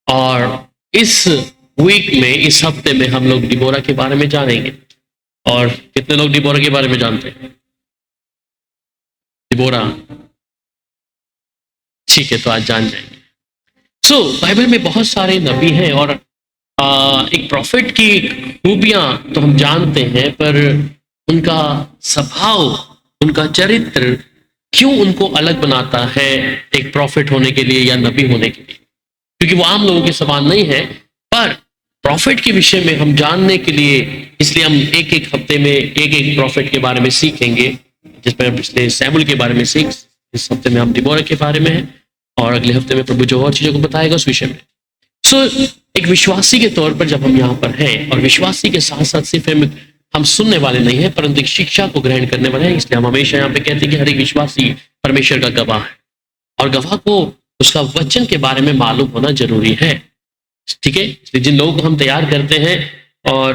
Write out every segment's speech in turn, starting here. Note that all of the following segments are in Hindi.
और इस वीक में, इस हफ्ते में हम लोग डिबोरा के बारे में जानेंगे। और कितने लोग डिबोरा के बारे में जानते हैं? डिबोरा, ठीक है, तो आज जान जाएंगे। सो बाइबल में बहुत सारे नबी हैं और एक प्रॉफिट की खूबियां तो हम जानते हैं, पर उनका स्वभाव, उनका चरित्र क्यों उनको अलग बनाता है एक प्रॉफिट होने के लिए या नबी होने के लिए, क्योंकि वो आम लोगों के समान नहीं है। पर प्रॉफिट के विषय में हम जानने के लिए, इसलिए हम एक एक हफ्ते में एक एक प्रॉफिट के बारे में सीखेंगे, जिसमें हम पिछले सैमुअल के बारे में सीख, इस हफ्ते में हम डिबोरा के बारे में है, और अगले हफ्ते में प्रभु जो और चीजों को बताएगा उस विषय में। सो एक विश्वासी के तौर पर जब हम यहाँ पर हैं, और विश्वासी के साथ साथ सिर्फ हम सुनने वाले नहीं है, परंतु एक शिक्षा को ग्रहण करने वाले हैं, इसलिए हम हमेशा यहाँ पे कहते हैं कि हर एक विश्वासी परमेश्वर का गवाह है, और गवाह को उसका वचन के बारे में मालूम होना जरूरी है। ठीक है, इसलिए जिन लोगों को हम तैयार करते हैं और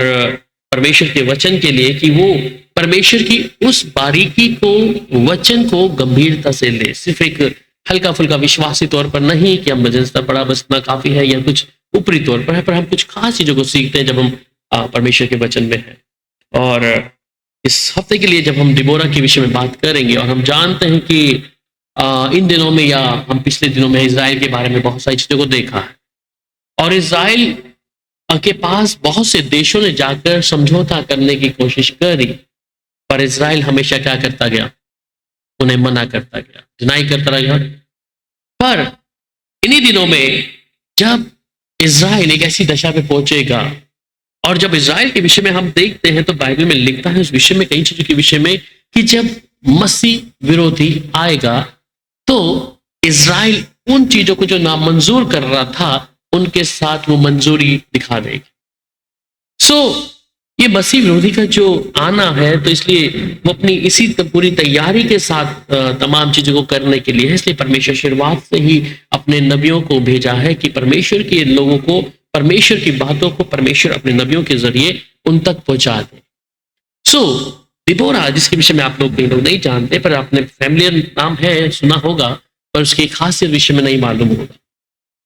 परमेश्वर के वचन के लिए, कि वो परमेश्वर की उस बारीकी को, वचन को गंभीरता से ले, सिर्फ एक हल्का फुल्का विश्वासी तौर पर नहीं कि हम भजन स्तर पढ़ा बस इतना काफी है, या कुछ ऊपरी तौर पर है, पर हम कुछ खास चीजों को सीखते हैं जब हम परमेश्वर के वचन में हैं। और इस हफ्ते के लिए जब हम डिबोरा के विषय में बात करेंगे, और हम जानते हैं कि इन दिनों में, या हम पिछले दिनों में इजराइल के बारे में बहुत सारी चीजों को देखा है, और इजराइल के पास बहुत से देशों ने जाकर समझौता करने की कोशिश करी, पर इजराइल हमेशा क्या करता गया? उन्हें मना करता गया, डिनाई करता गया। पर इन्हीं दिनों में जब इजराइल एक ऐसी दशा पे पहुंचेगा, और जब इजराइल के विषय में हम देखते हैं तो बाइबल में लिखता है उस विषय में, कई चीजों के विषय में, कि जब मसीह विरोधी आएगा तो इजराइल उन चीजों को जो नामंजूर कर रहा था उनके साथ वो मंजूरी दिखा देगी। सो ये मसीह विरोधी का जो आना है, तो इसलिए वो अपनी इसी पूरी तैयारी के साथ तमाम चीजों को करने के लिए है। इसलिए परमेश्वर शुरुआत से ही अपने नबियों को भेजा है कि परमेश्वर के लोगों को, परमेश्वर की बातों को परमेश्वर अपने नबियों के जरिए उन तक पहुंचा दे। सो डिबोरा, जिसके विषय में आप लोग कई लोग नहीं जानते, पर आपने फैमिलियर नाम है, सुना होगा, पर उसकी खासियत विषय में नहीं मालूम होगा।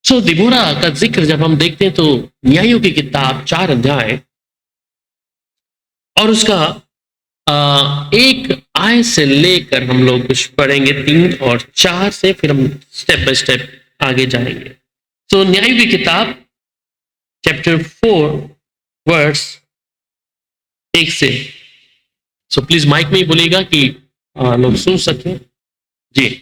सो डिबोरा का जिक्र जब हम देखते हैं तो न्यायों की किताब 4 अध्याय और उसका 1 आय से लेकर हम लोग कुछ पढ़ेंगे 3 और 4 से, फिर हम स्टेप बाय स्टेप आगे जाएंगे। सो न्यायों की किताब चैप्टर 4 वर्स 1 से। सो प्लीज माइक में ही बोलेगा कि लोग सुन सकें। जी।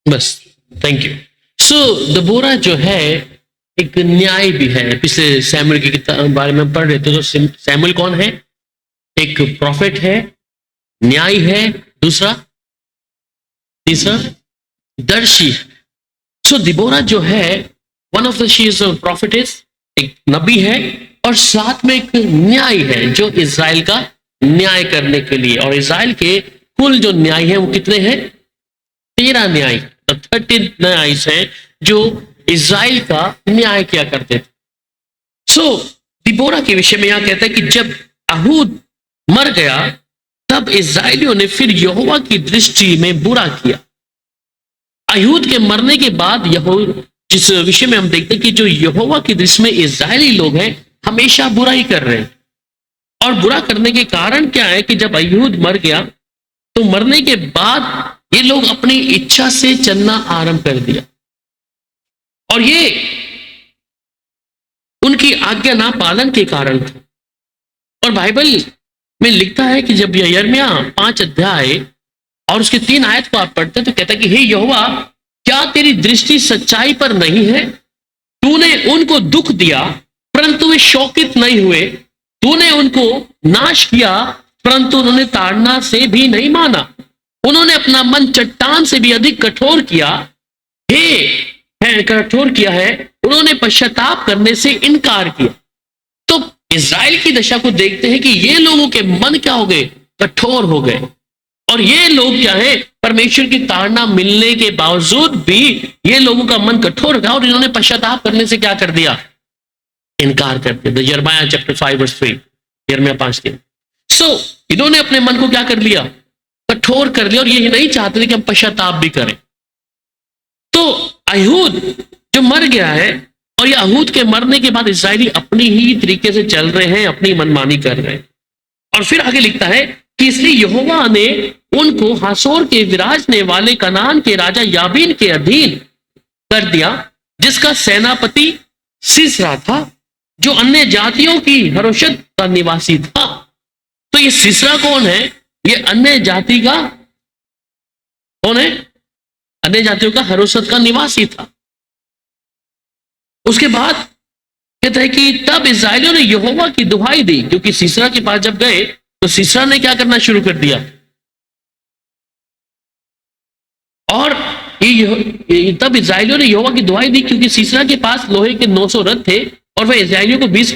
बस, थैंक यू। सो दबोरा जो है एक न्याय भी है। पिछले सैमुअल की किताब बारे में पढ़ रहे थे, तो सैमुअल कौन है? एक प्रॉफिट है, न्याय है, दूसरा तीसरा दर्शी। सो दिबोरा जो है one of the she is prophetess, एक नबी है, और साथ में एक न्याय है जो इजराइल का न्याय करने के लिए। और इजराइल के कुल जो न्याय है वो कितने हैं? 13 न्याय, 13 न्याय हैं जो इजराइल का न्याय किया करते थे। सो दिबोरा के विषय में यहां कहता है कि जब अहूद मर गया तब इजराइलियों ने फिर यहोवा की दृष्टि में बुरा किया। अहूद के मरने के बाद यहूद, जिस विषय में हम देखते हैं कि जो यहोवा की दृष्टि में इजराइली लोग हैं हमेशा बुराई कर रहे हैं। और बुरा करने के कारण क्या है कि जब अहूद मर गया तो मरने के बाद ये लोग अपनी इच्छा से चलना आरंभ कर दिया, और ये उनकी आज्ञा ना पालन के कारण था। और बाइबल में लिखता है कि जब यिर्मयाह 5 अध्याय और उसके 3 आयत को आप पढ़ते हैं तो कहता है कि हे यहोवा, क्या तेरी दृष्टि सच्चाई पर नहीं है? तूने उनको दुख दिया परंतु वे शौकित नहीं हुए, तूने उनको नाश किया परंतु उन्होंने ताड़ना से भी नहीं माना, उन्होंने अपना मन चट्टान से भी अधिक कठोर किया है कठोर किया है, उन्होंने पश्चाताप करने से इनकार किया। तो इज़राइल की दशा को देखते हैं कि ये लोगों के मन क्या हो गए? कठोर हो गए। और ये लोग क्या है? परमेश्वर की ताड़ना मिलने के बावजूद भी ये लोगों का मन कठोर था और इन्होंने पश्चाताप करने से क्या कर दिया? इनकार कर दिया। यिर्मयाह चैप्टर 5 वर्स 3, यिर्मयाह 5:3। सो इन्होंने अपने मन को क्या कर लिया? कठोर कर लिया और ये नहीं चाहते थे कि हम पश्चाताप भी करें। तो अयहूद जो मर गया है और ये अयहूद के मरने के बाद इस्राएली अपनी ही तरीके से चल रहे हैं, अपनी मनमानी कर रहे हैं। और फिर आगे लिखता है कि इसलिए यहोवा ने उनको हासोर के विराजने वाले कनान के राजा याबीन के अधीन कर दिया, जिसका सेनापति सीसरा था, जो अन्य जातियों की हरोशत का निवासी था। तो ये सीसरा कौन है? ये अन्य जाति का कौन है? अन्य जातियों का हरोशत का निवासी था। उसके बाद कहता है कि तब इस्राएलियों ने यहोवा की दुहाई दी, क्योंकि सीसरा के पास जब गए तो सीसरा ने क्या करना शुरू कर दिया? और तब इस्राएलियों ने यहोवा की दुहाई दी, क्योंकि सीसरा के पास लोहे के 900 रथ थे और वह इस्राएलियों को 20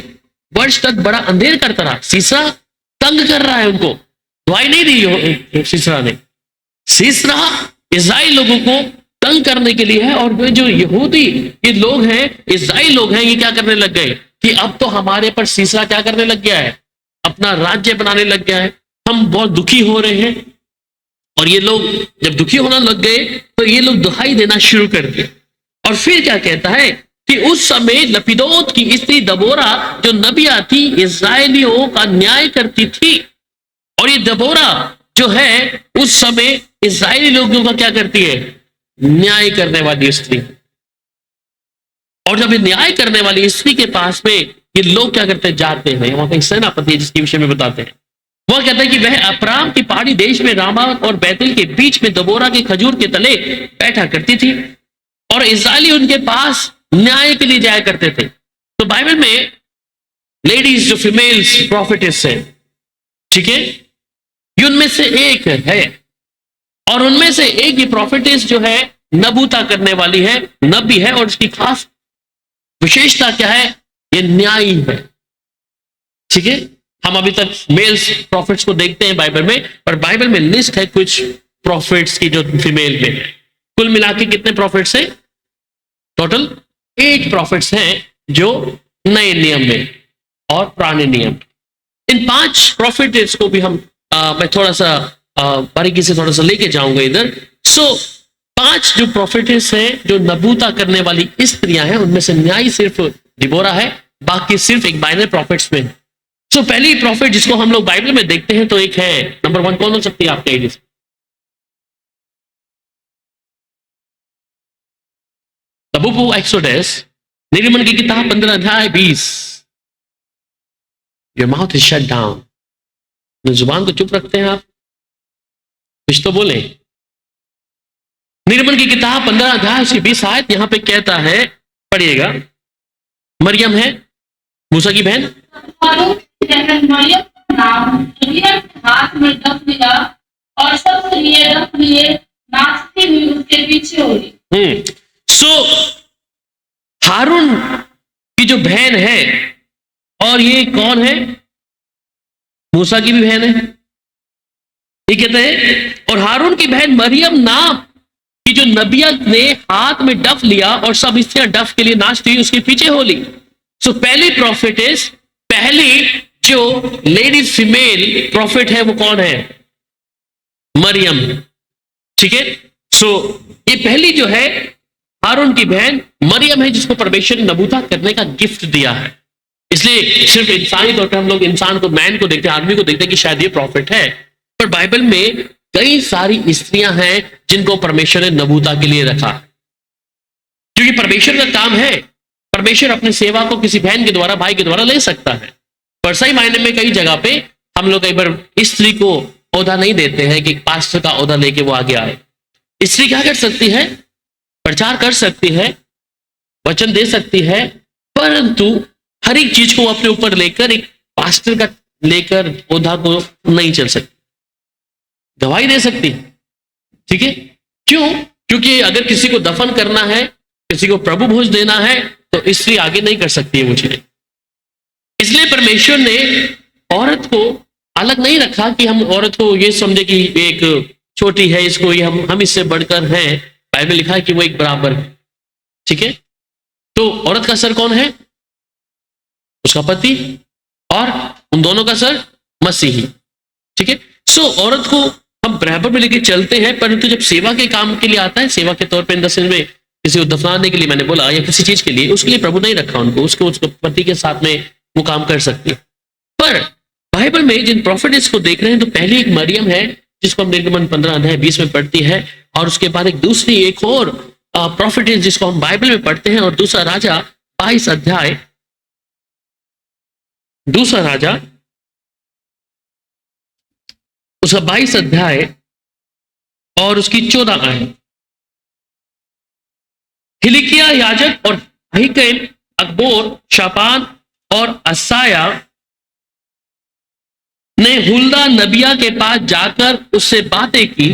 वर्ष तक बड़ा अंधेर करता रहा। सीसरा तंग कर रहा है उनको, दुहाई नहीं दी सीसरा ने। सीसरा इस्राएल लोगों को तंग करने के लिए है। और वे जो यहूदी ये लोग हैं, इस्राएल लोग हैं, ये क्या करने लग गए कि अब तो हमारे पर सीसरा क्या करने लग गया है? अपना राज्य बनाने लग गया है, हम बहुत दुखी हो रहे हैं। और ये लोग जब दुखी होना लग गए तो ये लोग दुहाई देना शुरू कर दिए। और फिर क्या कहता है कि उस समय लपिदोत की स्त्री दबोरा जो नबिया थी, इस्राएलियों का न्याय करती थी। और ये दबोरा जो है उस समय इस्राएली लोगों का क्या करती है? न्याय करने वाली स्त्री। और जब ये न्याय करने वाली स्त्री के पास में ये लोग क्या करते जाते हैं, वहां पे सेनापति जिसके विषय में बताते हैं, वह कहता है कि वह अप्राम की पहाड़ी देश में रामा और बैतल के बीच में दबोरा के खजूर के तले बैठा करती थी और इस्राएली उनके पास न्याय के लिए जाया करते थे। तो बाइबल में लेडीज जो फीमेल्स प्रॉफिटेस है, ठीक है, ये उनमें से एक है। और उनमें से एक ही प्रॉफिटेस जो है नबूता करने वाली है, नबी है। और इसकी खास विशेषता क्या है? ये न्यायी है। ठीक है, हम अभी तक मेल्स प्रॉफिट्स को देखते हैं बाइबल में, पर बाइबल में लिस्ट है कुछ प्रॉफिट्स की जो फीमेल में है। कुल मिला के कितने प्रॉफिट्स हैं? टोटल 8 प्रॉफिट्स हैं जो नए नियम में और पुराने नियम। इन 5 प्रॉफिट्स को भी मैं थोड़ा सा बारीकी से थोड़ा सा लेके जाऊंगा इधर। सो 5 जो प्रॉफिट्स हैं जो नबूता करने वाली स्त्रियां हैं, उनमें से न्याय सिर्फ डिबोरा है, बाकी सिर्फ एक बाइनर प्रॉफिट्स में है। सो पहली प्रॉफिट जिसको हम लोग बाइबल में देखते हैं तो एक है, नंबर 1 कौन हो सकती है आपके आइडिया से? द बुक ऑफ एक्सोडस, निर्गमन की किताब 15 अध्याय 20। Your mouth is shut down, जुबान को चुप रखते हैं आप, कुछ तो बोले। निर्गमन की किताब 15 अध्याय उसकी 20 आयत यहां पे कहता है, पढ़िएगा। मरियम है मूसा की बहन, मरियम का नाम एलिय्याह के हाथ में डफ लिया और सब लिए डफ लिए नाचती हुई उसके पीछे हो गई। सो हारून की जो बहन है, और ये कौन है? मूसा की भी बहन है, ये कहते हैं। और हारून की बहन मरियम नाम की जो नबियत ने हाथ में डफ लिया और सब स्त्रियां डफ के लिए नाचती हुई उसके पीछे हो ली। सो पहली प्रॉफिटेस, पहली जो लेडीज फीमेल प्रॉफिट है वो कौन है? मरियम। ठीक है, सो ये पहली जो है हारून की बहन मरियम है, जिसको परमेश्वर ने नबूता करने का गिफ्ट दिया है। इसलिए सिर्फ इंसानी तौर पर हम लोग इंसान को, मैन को देखते हैं, आदमी को देखते हैं कि शायद ये प्रॉफिट है, पर बाइबल में कई सारी स्त्रियां हैं जिनको परमेश्वर ने नबूता के लिए रखा, क्योंकि परमेश्वर का काम है। परमेश्वर अपनी सेवा को किसी बहन के द्वारा, भाई के द्वारा ले सकता है, पर सही मायने में कई जगह पे हम लोग कई बार स्त्री को ओहदा नहीं देते हैं कि पास्टर का ओहदा लेके वो आगे आए। स्त्री क्या कर सकती है? प्रचार कर सकती है, वचन दे सकती है, परंतु हर एक चीज को अपने ऊपर लेकर एक पास्टर का लेकर ओहदा को नहीं चल सकती, गवाही दे सकती है। ठीक है, क्यों? क्योंकि अगर किसी को दफन करना है, किसी को प्रभु भोज देना है, तो स्त्री आगे नहीं कर सकती है वो चीजें। इसलिए परमेश्वर ने औरत को अलग नहीं रखा कि हम औरत को ये समझे कि एक छोटी है, इसको ये हम इससे बढ़कर हैं। बाइबल लिखा है कि वो एक बराबर है। ठीक है, तो औरत का सर कौन है? उसका पति, और उन दोनों का सर मसीही। ठीक है, सो औरत को हम बराबर में लेके चलते हैं, परंतु जब सेवा के काम के लिए आता है, सेवा के तौर पे इन द सेंस में किसी को दफनाने के लिए मैंने बोला, या किसी चीज के लिए, उसके लिए प्रभु नहीं रखा उनको, उसको पति के साथ में वो काम कर सकती है। पर बाइबल में जिन प्रोफेट्स को देख रहे हैं, तो पहली एक मरियम है जिसको हम निर्गमन 15 अध्याय 20 में पढ़ती है, और उसके बाद एक दूसरी एक और प्रोफेट जिसको हम बाइबल में पढ़ते हैं, और दूसरा राजा 22 अध्याय, दूसरा राजा उसका 22 अध्याय और उसकी 14 आयत। हिलिकिया याजक और अहीकम, अकबोर, शापान और असाया ने हुल्दा नबिया के पास जाकर उससे बातें की।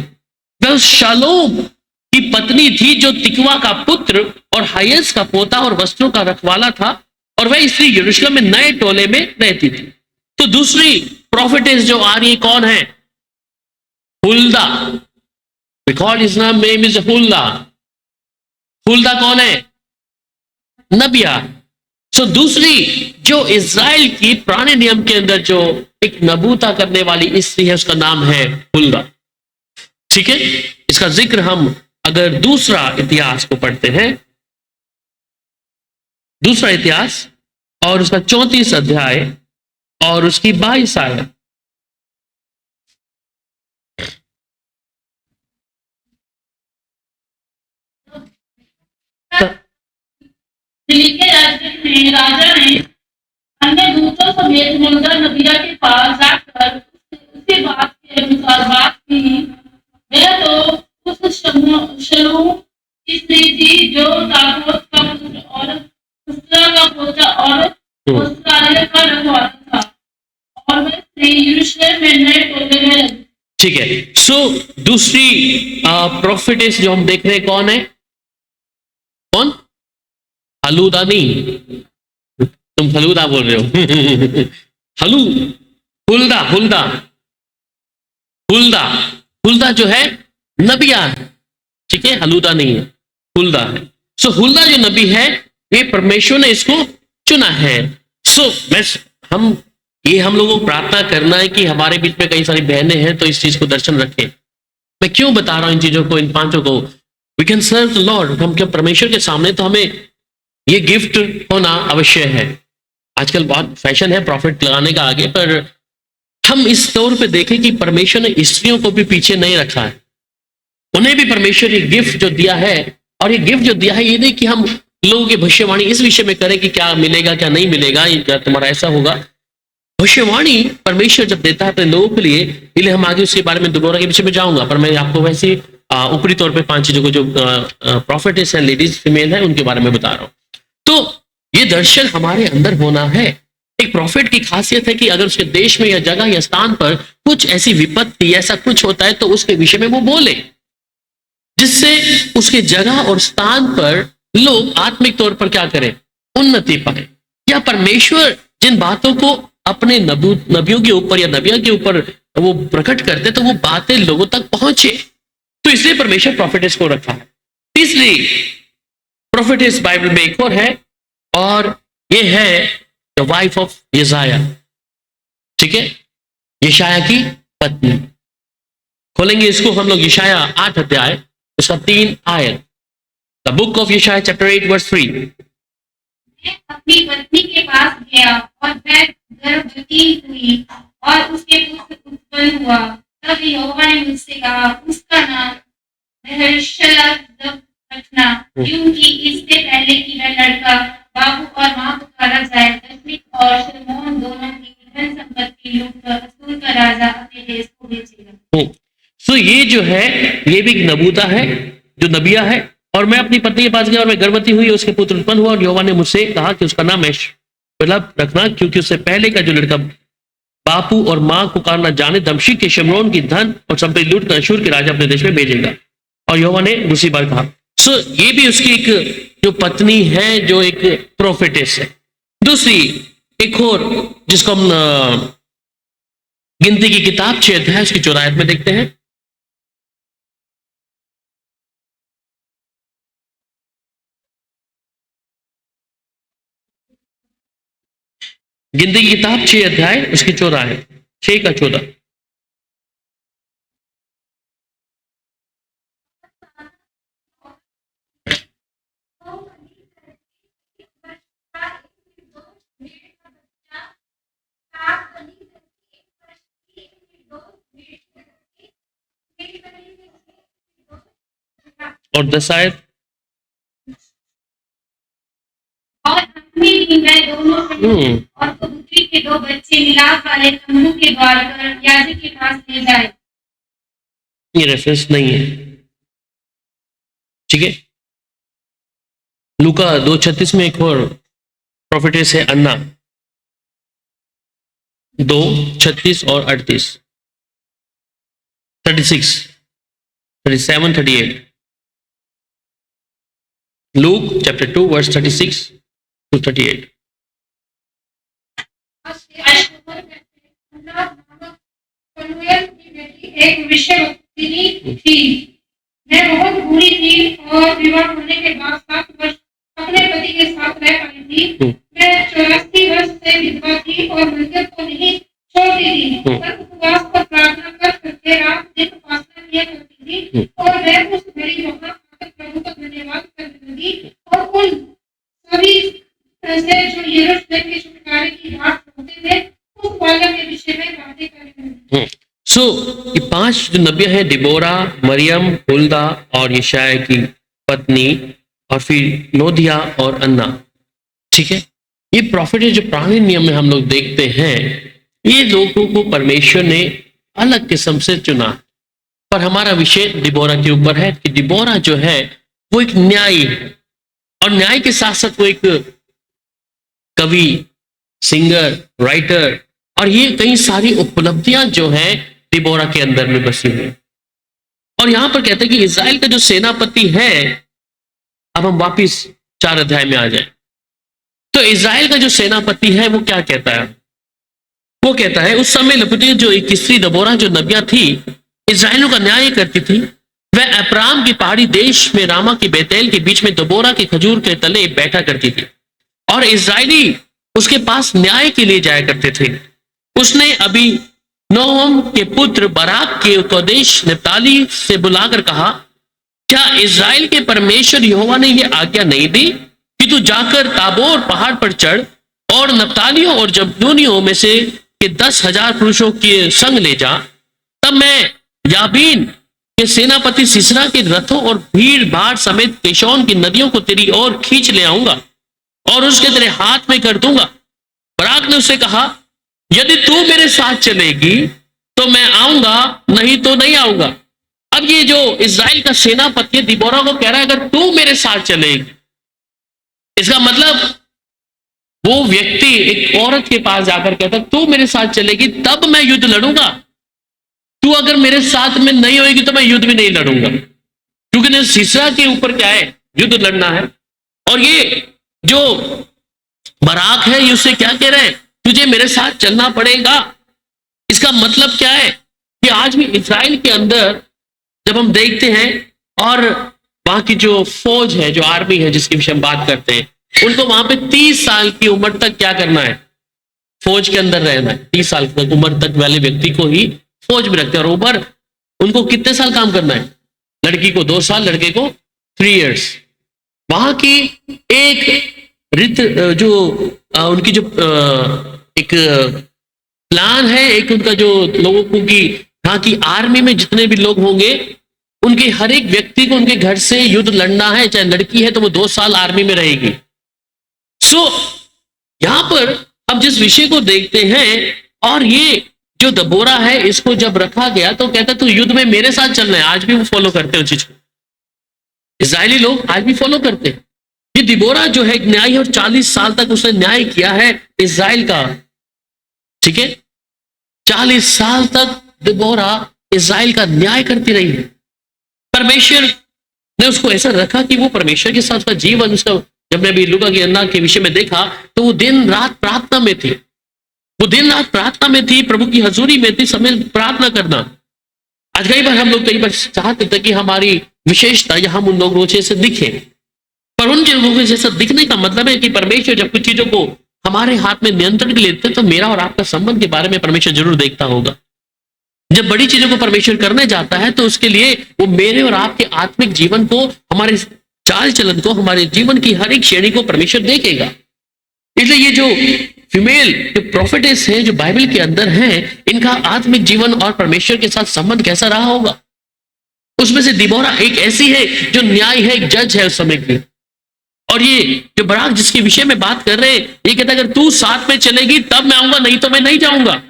वह शालोम की पत्नी थी जो तिकवा का पुत्र और हायस का पोता और वस्त्रों का रखवाला था, और वह स्त्री यरूशलेम में नए टोले में रहती थी। तो दूसरी प्रोफेटेस जो आ रही है कौन है? Huldah. Because his name is Huldah. Huldah कौन है? नबिया। सो दूसरी जो इज़राइल की पुराने नियम के अंदर जो एक नबूता करने वाली स्त्री है, उसका नाम है हुल्दा। ठीक है, इसका जिक्र हम अगर दूसरा इतिहास को पढ़ते हैं, दूसरा इतिहास और उसका 34 अध्याय और उसकी 22 आयत। राजा ने अन्य दूतों समेत हुल्दा नबिया के पास जाकर उससे बात के अनुसार बात की। वह तो उस शलूम की स्त्री थी जो दाऊद का पुत्र और उस्रा का पोता और उस्राएल का रखवाला था, और वह स्त्री यरूशलेम में नए टोले में रहती। ठीक है, सो दूसरी प्रोफेटेस जो हम देख रहे हैं कौन है? कौन? हलूदा नहीं, तुम फलूदा बोल रहे हो। हलू हुल्दा, हुल्दा, हुल्दा, हुल्दा जो है नबिया है। ठीक है, हलूदा नहीं है, हुल्दा है। सो हुल्दा जो नबी है, ये परमेश्वर ने इसको चुना है। सो हम लोगों को प्रार्थना करना है कि हमारे बीच में कई सारी बहनें हैं, तो इस चीज को दर्शन रखें। मैं क्यों बता रहा हूं इन चीजों को, इन पांचों को? We can serve the lord. हम क्या परमेश्वर के सामने, तो हमें ये गिफ्ट होना अवश्य है। आजकल बहुत फैशन है प्रॉफिट लगाने का आगे, पर हम इस तौर पे देखें कि परमेश्वर ने स्त्रियों को भी पीछे नहीं रखा है। उन्हें भी परमेश्वर ये गिफ्ट जो दिया है, और ये गिफ्ट जो दिया है, ये नहीं कि हम लोगों की भविष्यवाणी इस विषय में करें कि क्या मिलेगा क्या नहीं मिलेगा, क्या तुम्हारा ऐसा होगा। भविष्यवाणी परमेश्वर जब देता है अपने लोगों के लिए, इसलिए हम आगे उसके बारे में दोबारा के विषय में जाऊंगा, पर मैं आपको वैसे ऊपरी तौर पे 5 चीजों को जो प्रोफेटेस है, लेडीज फीमेल है, उनके बारे में बता रहा हूं। तो ये दर्शन हमारे अंदर होना है। एक प्रॉफिट की खासियत है कि अगर उसके देश में या जगह या स्थान पर कुछ ऐसी विपत्ति ऐसा कुछ होता है, तो उसके विषय में वो बोले, जिससे उसके जगह और स्थान पर लोग आत्मिक तौर पर क्या करें? उन्नति पाए। या परमेश्वर जिन बातों को अपने नबियों के ऊपर या नबिया के ऊपर वो प्रकट करते, तो वो बातें लोगों तक पहुंचे। तो इसलिए परमेश्वर प्रोफेटेस को रखा है। तीसरी प्रोफेटेस बाइबल में एक और है, और ये है द वाइफ ऑफ यशाया। ठीक है, यशाया की पत्नी। खोलेंगे इसको हम लोग, यशाया 8 अध्याय उसका 3 आयत। द बुक ऑफ यशाया चैप्टर 8 वर्स 3। मैं अपनी पत्नी के पास गया और वह गर्भवती हुई और उसके पुत्र उत्पन्न हुआ। तब यहोवा ने मुझसे कहा, उसका नाम महर्षला रखना, क्योंकि इससे पहले कि वह लड़का बाबू और माँ पुकारा जाए, दशमिक और शलमोन दोनों की धन संपत्ति लूटकर असूर का राजा अपने देश को बेचेगा। सो ये जो है ये भी एक नबूता है, जो नबिया है। और मैं अपनी पत्नी के पास गया और मैं गर्भवती हुई, उसके पुत्र उत्पन्न हुआ, और यहोवा ने मुझसे कहा कि उसका नाम मतलब रखना, क्योंकि उससे पहले का जो लड़का बापू और माँ को पुकारना जाने दमश्क के शमरोन की धन और संपत्ति लूट कर अश्शूर के राजा अपने देश में भेजेगा। और यहोवा ने दूसरी बार कहा। सो ये भी उसकी एक जो पत्नी है, जो एक प्रोफेटेस है। दूसरी एक और जिसको हम गिनती की किताब 6 अध्याय उसकी 14 आयत में देखते हैं। गिनती की किताब 6 अध्याय उसकी 14 है, 6 का 14। और 10 आयत। और अपनी ही मैं दोनों और कबूतरी के 2 बच्चे मिलाप वाले तंबू के द्वार पर याजक के पास ले जाए। ये रेफरेंस नहीं है, ठीक है। लूका 2:36 में एक और प्रोफेटेस है अन्ना, 2:36 और 38, 36, 37, 38। Luke chapter 2 verse 36 to 38। एक विषयवक्तिनी थी। मैं बहुत बूढ़ी थी और विवाह होने के बाद 7 वर्ष अपने पति के साथ रह पाई थी। मैं 84 वर्ष से विधवा थी और मंदिर को नहीं छोड़ती थी, पर उपवास और प्रार्थना कर करके रात दिन उपासना किया करती थी। और मैं उस घड़ी वहां आकर प्रभु का धन्यवाद करने लगी और उन सभी से जो यरूशलेम के छुटकारे की बात सुनते थे उस बालक के विषय में बातें करने लगी। सो ये 5 जो नबियाँ हैं, डिबोरा, मरियम, हुल्दा और यशाया की पत्नी, और फिर नोदिया और अन्ना, ठीक है। ये प्रॉफिट है जो पुराने नियम में हम लोग देखते हैं। ये लोगों को परमेश्वर ने अलग किस्म से चुना, पर हमारा विषय डिबोरा के ऊपर है कि डिबोरा जो है वो एक न्यायी है, और न्याय के साथ साथ वो एक कवि, सिंगर, राइटर, और ये कई सारी उपलब्धियां जो हैं डिबोरा के अंदर में बसी हुई। और यहां पर कहते हैं कि इजराइल का जो सेनापति है, अब हम वापिस 4 अध्याय में आ जाए तो इजराइल का जो सेनापति है वो क्या कहता है? वो कहता है उस समय लपुटी जो एक स्त्री दबोरा जो नबिया थी, इजराइलियों का न्याय करती थी, वह अप्राम की पहाड़ी देश में रामा की बेतेल के बीच में दबोरा के खजूर के तले बैठा करती थी, और इजराइली उसके पास न्याय के लिए जाया करते थे। उसने अभी नोहम के पुत्र बराक के कदेश नप्ताली से बुलाकर कहा, क्या इजराइल के परमेश्वर यहोवा ने यह आज्ञा नहीं दी कि तू जाकर ताबोर पहाड़ पर चढ़ और नप्तालियों और जबूलूनियों में से के 10,000 पुरुषों के संग ले जा, तब मैं याबीन के सेनापति सिसरा के रथों और भीड़ भाड़ समेत केशोन की नदियों को तेरी ओर खींच ले आऊंगा और उसके तेरे हाथ में कर दूंगा। बराक ने उससे कहा, यदि तू मेरे साथ चलेगी तो मैं आऊंगा, नहीं तो नहीं आऊंगा। अब ये जो इजराइल का सेनापति दिबोरा को कह रहा है, अगर तू मेरे साथ चलेगी, इसका मतलब वो व्यक्ति एक औरत के पास जाकर कहता, तू मेरे साथ चलेगी तब मैं युद्ध लड़ूंगा, तू अगर मेरे साथ में नहीं होगी तो मैं युद्ध भी नहीं लड़ूंगा। क्योंकि सिसरा के ऊपर क्या है, युद्ध लड़ना है। और ये जो बराक है ये उससे क्या कह रहे हैं, तुझे मेरे साथ चलना पड़ेगा। इसका मतलब क्या है कि आज भी इजराइल के अंदर जब हम देखते हैं और वहां की जो फौज है, जो आर्मी है जिसकी विषय हम बात करते हैं, उनको वहां पे 30 साल की उम्र तक क्या करना है, फौज के अंदर रहना है। 30 साल तक उम्र तक वाले व्यक्ति को ही फौज में रखते हैं। और उम्र उनको कितने साल काम करना है, लड़की को 2 साल, लड़के को 3 इयर्स। वहां की एक रित जो उनकी जो एक प्लान है, एक उनका जो लोगों को की यहाँ की आर्मी में जितने भी लोग होंगे उनके हर एक व्यक्ति को उनके घर से युद्ध लड़ना है। चाहे लड़की है तो वो 2 साल आर्मी में रहेगी। सो यहां पर अब जिस विषय को देखते हैं, और ये जो दबोरा है इसको जब रखा गया तो कहता तू युद्ध में मेरे साथ चलना है। आज भी वो फॉलो करते हैं उस चीज को, इजरायली लोग आज भी फॉलो करते हैं। ये दिबोरा जो है न्यायी, और 40 साल तक उसने न्याय किया है इजराइल का, ठीक है। 40 साल तक दिबोरा इजराइल का न्याय करती रही है। परमेश्वर ने उसको ऐसा रखा कि वो परमेश्वर के साथ उसका जीवन, उसका, जब मैं अभी लूका की अन्ना के विषय में देखा तो वो दिन रात प्रार्थना में थी, वो दिन रात प्रार्थना में थी, प्रभु की हजूरी में थी, समय प्रार्थना करना। आज कई बार हम लोग चाहते थे कि हमारी विशेषता या हम उन लोगों जैसे दिखे, पर उन लोगों जैसा दिखने का मतलब है कि परमेश्वर जब कुछ चीजों को हमारे हाथ में नियंत्रण लेते तो मेरा और आपका संबंध के बारे में परमेश्वर जरूर देखता होगा। जब बड़ी चीजों को परमेश्वर करने जाता है तो उसके लिए वो मेरे और आपके आत्मिक जीवन को, हमारे चाल चलन को, हमारे जीवन की हर एक श्रेणी को परमेश्वर देखेगा। इसलिए ये जो फीमेल जो प्रोफेटेस हैं, जो बाइबल के अंदर हैं, इनका आत्मिक जीवन और परमेश्वर के साथ संबंध कैसा रहा होगा। उसमें से दिबोरा एक ऐसी है जो न्याय है, एक जज है उस समय की। और ये जो बराक जिसके विषय में बात कर रहे हैं, ये कहता है अगर तू साथ में चलेगी तब मैं आऊंगा, नहीं तो मैं नहीं जाऊंगा।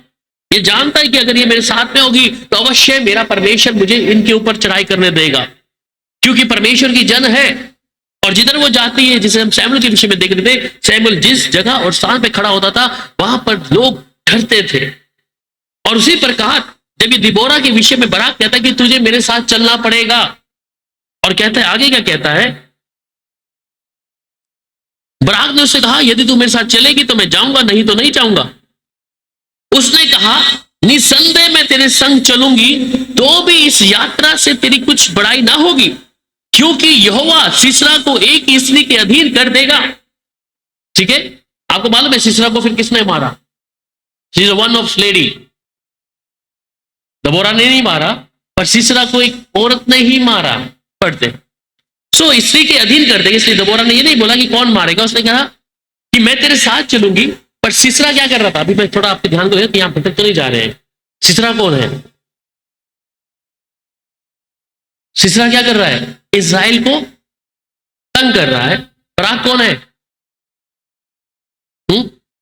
ये जानता है कि अगर ये मेरे साथ में होगी तो अवश्य मेरा परमेश्वर मुझे इनके ऊपर चढ़ाई करने देगा, क्योंकि परमेश्वर की जन है। और जिधर वो जाती है, जिसे हम सैमुअल के विषय में देख रहे थे, सैमुअल जिस जगह और स्थान पे खड़ा होता था वहां पर लोग डरते थे। और उसी प्रकार जब ये दिबोरा के विषय में बराक कहता है कि तुझे मेरे साथ चलना पड़ेगा, और कहता है आगे क्या कहता है, बराक ने उससे कहा यदि तू मेरे साथ चलेगी तो मैं जाऊंगा, नहीं तो नहीं जाऊंगा। उसने कहा निसंदेह मैं तेरे संग चलूंगी, तो भी इस यात्रा से तेरी कुछ बड़ाई ना होगी, क्योंकि यहोवा सीसरा को एक ही स्त्री के अधीन कर देगा। ठीक है, आपको मालूम है सीसरा को फिर किसने मारा? She is one of lady. Deborah ने नहीं मारा, पर सीसरा को एक औरत ने ही मारा। पढ़ते सो स्त्री के अधीन कर देगा। इसलिए दबोरा ने ये नहीं बोला कि कौन मारेगा, उसने कहा कि मैं तेरे साथ चलूंगी। पर सीसरा क्या कर रहा था? अभी मैं थोड़ा आपके ध्यान को यहां भटक तो नहीं जा रहे हैं। सीसरा कौन है? सीसरा क्या कर रहा है? इजराइल को तंग कर रहा है। बराक कौन है?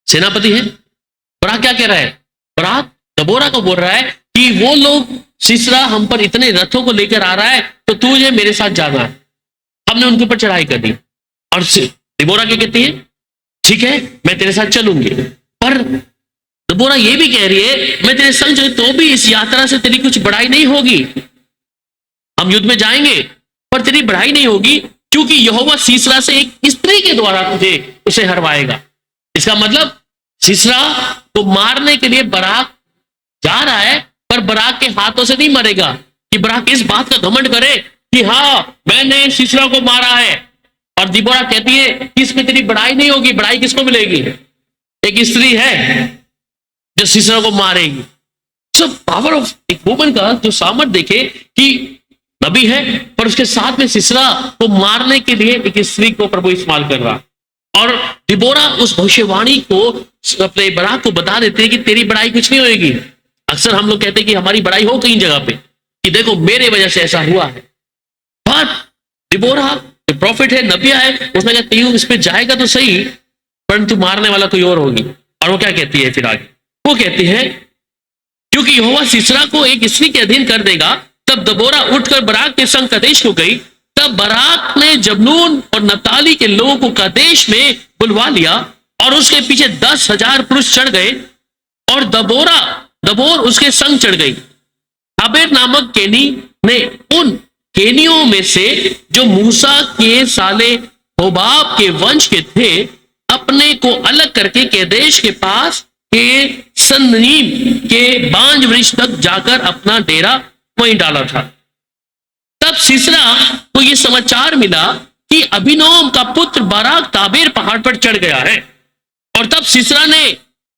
सेनापति है। बराक क्या कह रहा है? बराक दबोरा को बोल रहा है कि वो लोग, सीसरा हम पर इतने रथों को लेकर आ रहा है तो तुझे मेरे साथ जाना है। हमने उनके ऊपर चढ़ाई कर दी। और दबोरा क्या कहती है? ठीक है मैं तेरे साथ चलूंगी। पर दबोरा ये भी कह रही है मैं तेरे संग चलूं तो भी इस यात्रा से तेरी कुछ बढ़ाई नहीं होगी। हम युद्ध में जाएंगे पर तेरी बढ़ाई नहीं होगी, क्योंकि यहोवा सीसरा से एक स्त्री के द्वारा तुझे उसे हरवाएगा। इसका मतलब सीसरा को मारने के लिए बराक जा रहा है, पर बराक के हाथों से नहीं मरेगा। कि बराक इस बात का घमंड करे कि हाँ मैंने सीसरा को मारा है। और दिबोरा कहती है कि इसमें तेरी बढ़ाई नहीं होगी। बढ़ाई किसको मिलेगी? एक स्त्री है जो सीसरा को मारेगी। सो पावर ऑफ एक वुमन का जो सामर्थ देखे कि नबी है, पर उसके साथ में सीसरा को मारने के लिए एक स्त्री को प्रभु इस्तेमाल कर रहा। और दिबोरा उस भविष्यवाणी को अपने बराक को बता देते हैं कि तेरी बढ़ाई कुछ नहीं होगी। अक्सर हम लोग कहते हैं कि हमारी बढ़ाई हो कहीं जगह पे, कि देखो मेरे वजह से ऐसा हुआ है। पर दिबोरा प्रॉफिट है, नबिया है, उसने कहा तू इस पे जाएगा तो सही, परंतु मारने वाला कोई और होगी। और वो क्या कहती है फिर आगे? वो कहती है क्योंकि यहोवा सीसरा को एक स्त्री के अधीन कर देगा। तब दबोरा उठकर बराक के संग कदेश को गई। तब बराक ने जबूलून और नप्ताली के लोगों को कदेश में बुलवा लिया, और उसके पीछे 10,000 पुरुष चढ़ गए, और दबोर उसके संग चढ़ गई। अबेर नामक केनी ने उन केनियों में से जो मूसा के साले होबाब के वंश के थे अपने को अलग करके केदेश के पास के सननीम के बांज वृक्ष तक जाकर अपना डेरा वहीं डाला था। तब सीसरा को यह समाचार मिला कि अभिनोम का पुत्र बराक ताबेर पहाड़ पर चढ़ गया है। और तब सीसरा ने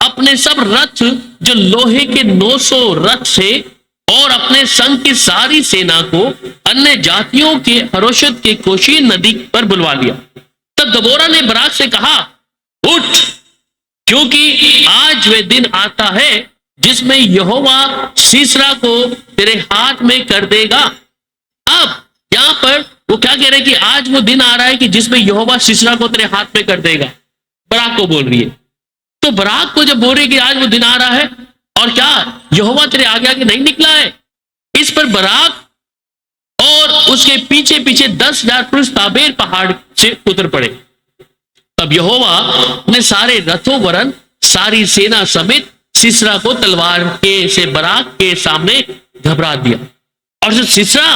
अपने सब रथ जो लोहे के 900 रथ थे और अपने संग की सारी सेना को अन्य जातियों के हरोशत के कोशी नदी पर बुलवा लिया। तब दबोरा ने बराक से कहा उठ, क्योंकि आज वह दिन आता है जिसमें यहोवा सीसरा को तेरे हाथ में कर देगा। अब यहां पर वो क्या कह रहे हैं कि आज वो दिन आ रहा है कि जिसमें यहोवा सीसरा को तेरे हाथ में कर देगा। बराक को बोल रही है। तो बराक को जब बोल रही है कि आज वो दिन आ रहा है, और क्या यहोवा तेरे आगे आगे नहीं निकला है? इस पर बराक और उसके पीछे पीछे 10,000 पुरुष ताबेर पहाड़ से उतर पड़े। तब यहोवा ने सारे रथों वरन सारी सेना समेत सिसरा को तलवार के से बराक के सामने घबरा दिया। और जब सिसरा